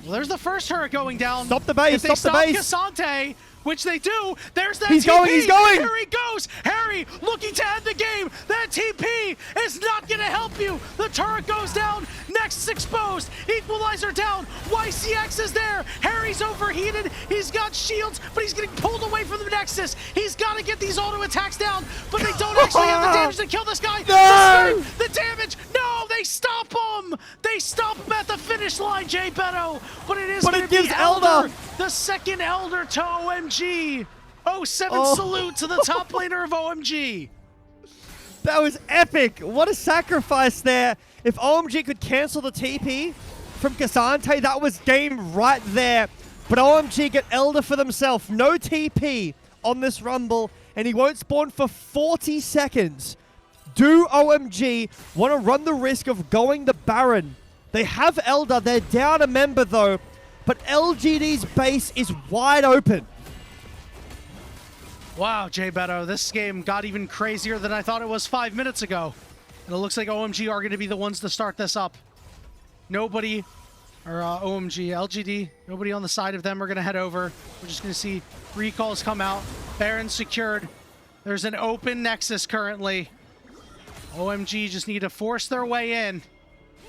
Well, there's the first turret going down. Stop the base, stop the base! Cassante, which they do. There's that he's TP. He's going! Here he goes! Hery looking to end the game. That TP is not going to help you. The turret goes down. Nexus exposed. Equalizer down. YCX is there. Hery's overheated. He's got shields, but he's getting pulled away from the Nexus. He's got to get these auto attacks down, but they don't actually have the damage to kill this guy. No! The damage! No! They stop him! They stop him at the finish line, Jbetto! But it gives Elder the second Elder to OMG. 07 salute to the top laner of OMG. That was epic. What a sacrifice there. If OMG could cancel the TP from Cassante, that was game right there. But OMG get Elder for themselves. No TP. on this Rumble, and he won't spawn for 40 seconds. Do OMG want to run the risk of going the Baron? They have Elder. They're down a member, though. But LGD's base is wide open. Wow, Jbetto, this game got even crazier than I thought it was 5 minutes ago. And it looks like OMG are going to be the ones to start this up. Nobody, or OMG, LGD, nobody on the side of them are going to head over. We're just going to see recalls come out. Baron secured. There's an open Nexus currently. OMG just need to force their way in.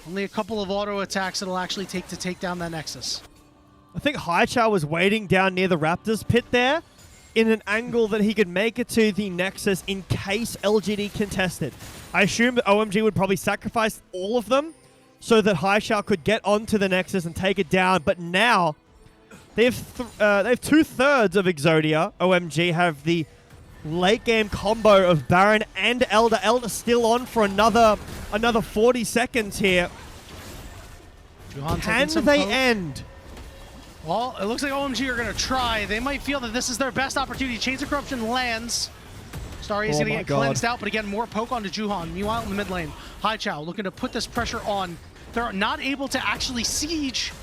Only a couple of auto attacks it'll actually take to take down that Nexus. I think Haichao was waiting down near the Raptors pit there in an angle that he could make it to the Nexus in case LGD contested. I assume that OMG would probably sacrifice all of them so that Haichao could get onto the Nexus and take it down. But now they have 2/3 of Exodia. OMG have the late game combo of Baron and Elder. Elder still on for another 40 seconds here. Juhan Can they end? Well, it looks like OMG are going to try. They might feel that this is their best opportunity. Chains of Corruption lands. Starry is going to get cleansed out, but again, more poke onto Juhan. Meanwhile, in the mid lane, Haichao looking to put this pressure on. They're not able to actually siege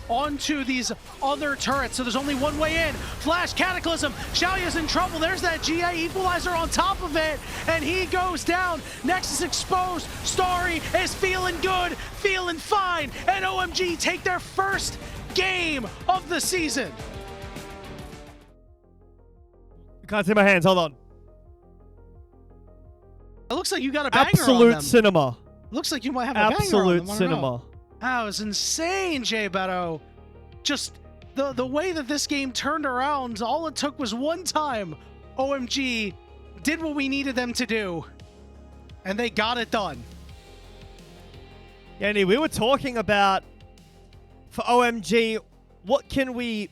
onto these other turrets, so there's only one way in. Flash Cataclysm. Shaoye's in trouble. There's that GA equalizer on top of it, and he goes down. Nexus exposed. Starry is feeling good, feeling fine, and OMG take their first game of the season. I can't see my hands. Hold on. It looks like you got a banger on them. Absolute cinema. Looks like you might have a banger on them. Absolute cinema. That was insane, Jbetto. Just the way that this game turned around, all it took was one time. OMG did what we needed them to do, and they got it done. Yanni, we were talking about, for OMG, what can we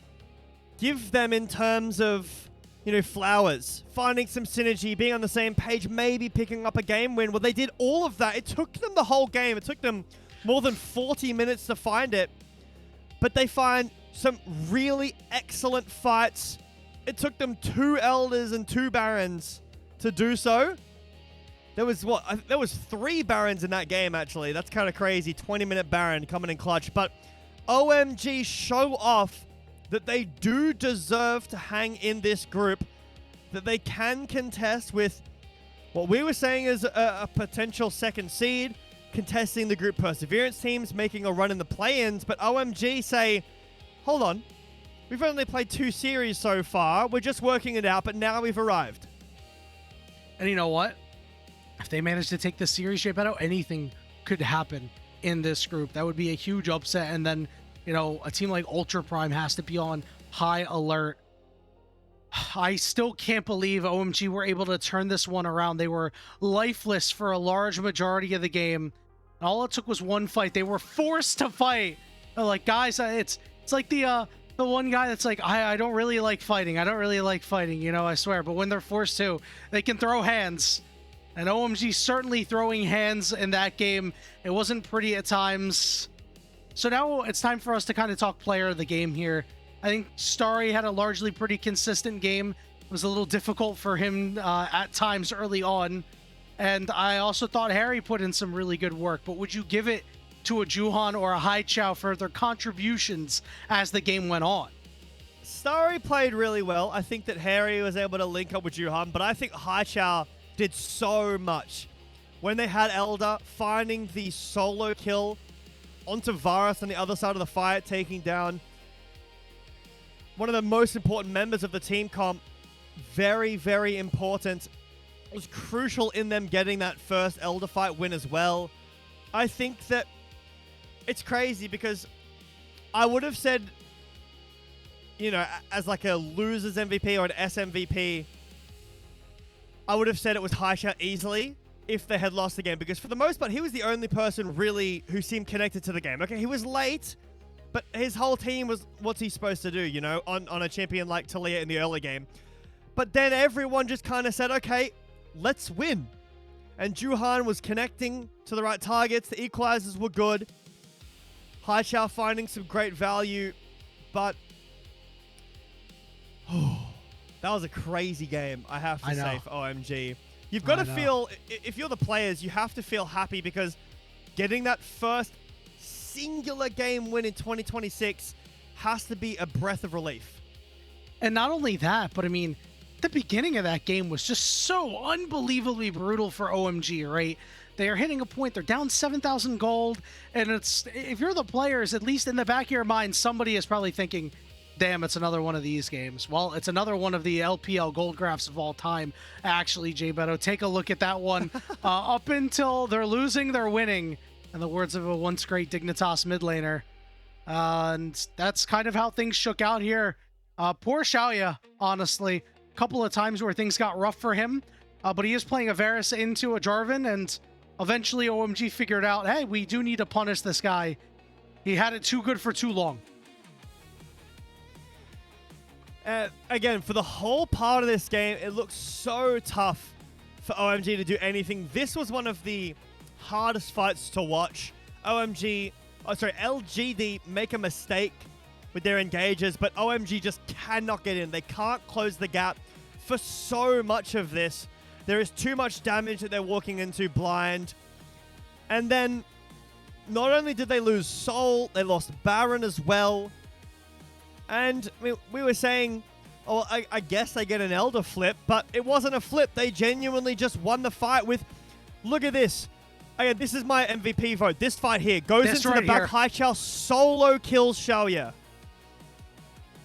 give them in terms of, flowers, finding some synergy, being on the same page, maybe picking up a game win. Well, they did all of that. It took them the whole game. It took them more than 40 minutes to find it, but they find some really excellent fights. It took them 2 Elders and 2 Barons to do so. There was 3 Barons in that game, actually. That's kind of crazy. 20-minute Baron coming in clutch. But OMG show off that they do deserve to hang in this group, that they can contest with what we were saying is a potential second seed, contesting the group perseverance teams, making a run in the play-ins, but OMG say, hold on, we've only played 2 series so far, we're just working it out, but now we've arrived. And you know what? If they manage to take this series, Jbetto, anything could happen in this group. That would be a huge upset, and then, a team like Ultra Prime has to be on high alert. I still can't believe OMG were able to turn this one around. They were lifeless for a large majority of the game. And all it took was one fight. They were forced to fight. They're like, guys, it's like the one guy that's like, I don't really like fighting. I don't really like fighting, I swear. But when they're forced to, they can throw hands. And OMG certainly throwing hands in that game. It wasn't pretty at times. So now it's time for us to kind of talk player of the game here. I think Starry had a largely pretty consistent game. It was a little difficult for him at times early on. And I also thought Hery put in some really good work. But would you give it to a Juhan or a Haichao for their contributions as the game went on? Starry played really well. I think that Hery was able to link up with Juhan, but I think Haichao did so much. When they had Elder, finding the solo kill onto Varus on the other side of the fight, taking down one of the most important members of the team comp. Very, very important. It was crucial in them getting that first Elder fight win as well. I think that it's crazy because I would have said, as like a loser's MVP or an SMVP, I would have said it was Haichao easily if they had lost the game, because for the most part, he was the only person really who seemed connected to the game. Okay, he was late, but his whole team was, what's he supposed to do, on a champion like Talia in the early game. But then everyone just kind of said, okay, let's win. And Juhan was connecting to the right targets. The equalizers were good. Haichao finding some great value, but That was a crazy game, I have to say, for OMG. You've got to feel, if you're the players, you have to feel happy because getting that first singular game win in 2026 has to be a breath of relief. And not only that, but I mean, the beginning of that game was just so unbelievably brutal for OMG, right? They are hitting a point, they're down 7,000 gold, and it's, if you're the players, at least in the back of your mind, somebody is probably thinking, damn, it's another one of these games. Well, it's another one of the LPL gold graphs of all time. Actually, Jbetto, take a look at that one. Up until they're losing, they're winning, in the words of a once great Dignitas mid laner. And that's kind of how things shook out here. Poor Shaoye, honestly. A couple of times where things got rough for him. But he is playing a Varus into a Jarvan, and eventually OMG figured out, hey, we do need to punish this guy. He had it too good for too long. Again, for the whole part of this game, it looks so tough for OMG to do anything. This was one of the hardest fights to watch. LGD make a mistake with their engages, but OMG just cannot get in. They can't close the gap for so much of this. There is too much damage that they're walking into blind. And then, not only did they lose Soul, they lost Baron as well. And we were saying, oh, I guess they get an Elder flip, but it wasn't a flip. They genuinely just won the fight with, look at this. Again, this is my MVP vote. This fight here goes into the back. Haichao solo kills Shaoye.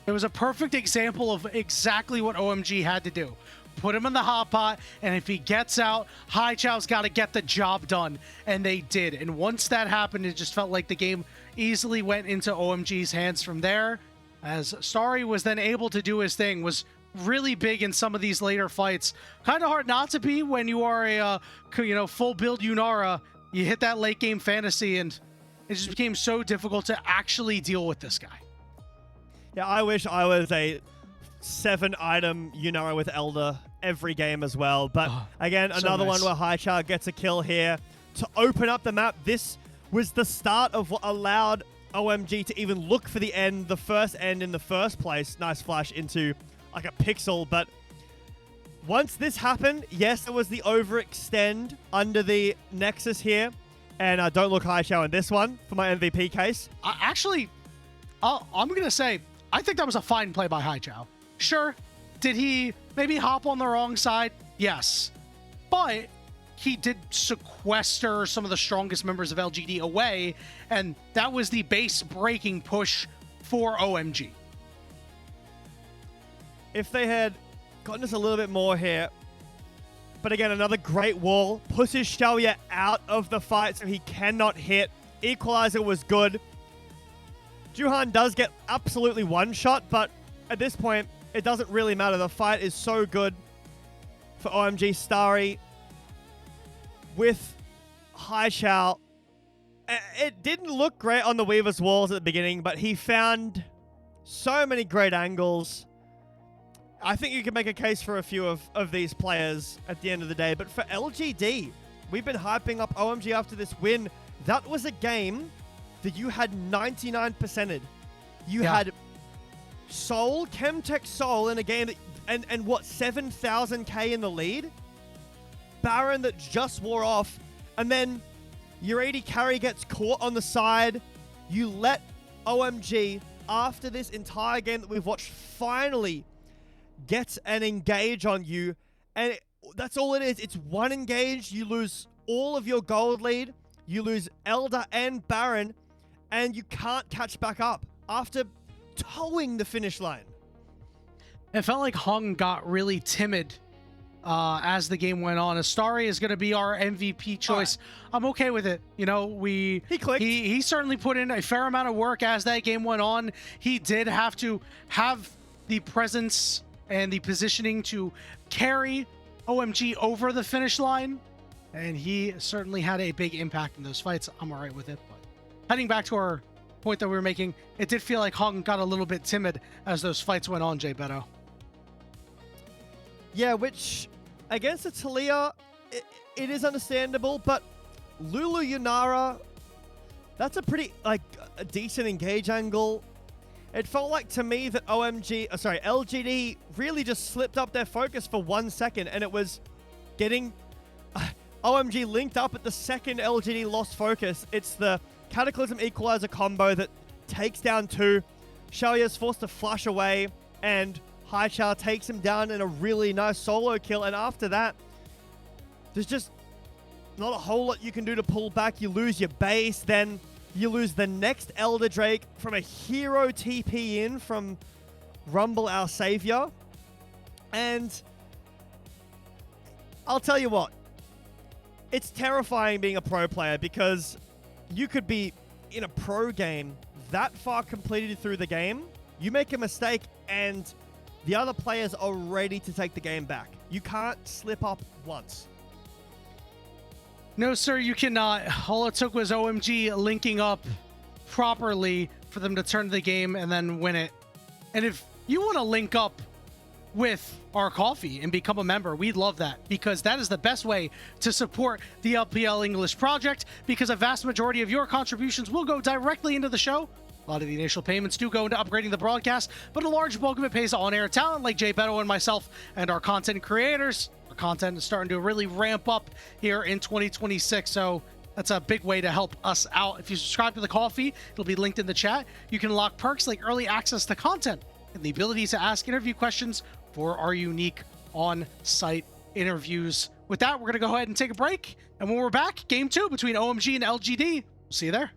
It was a perfect example of exactly what OMG had to do. Put him in the hot pot, and if he gets out, Haichao's got to get the job done. And they did. And once that happened, it just felt like the game easily went into OMG's hands from there. As Starry was then able to do his thing, was really big in some of these later fights. Kind of hard not to be when you are a full build Yunara. You hit that late game fantasy, and it just became so difficult to actually deal with this guy. Yeah, I wish I was a 7-item Yunara with Elder every game as well. But again, another one where Haichao gets a kill here to open up the map. This was the start of what allowed OMG to even look for the end, the first end in the first place. Nice flash into like a pixel, but once this happened, yes, it was the overextend under the Nexus here, and don't look Haichao in this one for my MVP case. Actually, I'm going to say, I think that was a fine play by Haichao. Sure, did he maybe hop on the wrong side? Yes, but he did sequester some of the strongest members of LGD away, and that was the base-breaking push for OMG. If they had gotten us a little bit more here, but again, another great wall, pushes Shaoye out of the fight so he cannot hit. Equalizer was good. Juhan does get absolutely one shot, but at this point, it doesn't really matter. The fight is so good for OMG. Starry with Haichao. It didn't look great on the Weaver's walls at the beginning, but he found so many great angles. I think you can make a case for a few of these players at the end of the day. But for LGD, we've been hyping up OMG after this win. That was a game that you had 99%ed. You had Soul, Chemtech Soul in a game that, and what, 7,000k in the lead? Baron that just wore off, and then your AD carry gets caught on the side. You let OMG, after this entire game that we've watched, finally gets an engage on you, and that's all it is. It's one engage. You lose all of your gold lead. You lose Elder and Baron, and you can't catch back up after towing the finish line. It felt like Heng got really timid as the game went on. Starry is going to be our MVP choice. I'm okay with it. You know, he clicked. He certainly put in a fair amount of work as that game went on. He did have to have the presence and the positioning to carry OMG over the finish line, and he certainly had a big impact in those fights. I'm all right with it. But heading back to our point that we were making, it did feel like Heng got a little bit timid as those fights went on, Jbetto. Yeah, which against a Talia, it is understandable, but Lulu Yunara, that's a pretty, like, a decent engage angle. it felt like to me that LGD really just slipped up their focus for 1 second, and it was getting OMG linked up at the second LGD lost focus. It's the Cataclysm Equalizer combo that takes down 2. Shaoye is forced to flush away, and Haichao takes him down in a really nice solo kill, and after that, there's just not a whole lot you can do to pull back. You lose your base, then you lose the next Elder Drake from a hero TP in from Rumble, our savior. And I'll tell you what, it's terrifying being a pro player because you could be in a pro game that far completed through the game, you make a mistake and the other players are ready to take the game back. You can't slip up once. No, sir, you cannot. All it took was OMG linking up properly for them to turn the game and then win it. And if you want to link up with our coffee and become a member, we'd love that, because that is the best way to support the LPL English project, because a vast majority of your contributions will go directly into the show. A lot of the initial payments do go into upgrading the broadcast, but a large bulk of it pays on-air talent like Jbetto and myself and our content creators. Our content is starting to really ramp up here in 2026, so that's a big way to help us out. If you subscribe to the coffee, it'll be linked in the chat. You can unlock perks like early access to content and the ability to ask interview questions for our unique on-site interviews. With that, we're going to go ahead and take a break, and when we're back, Game 2 between OMG and LGD. We'll see you there.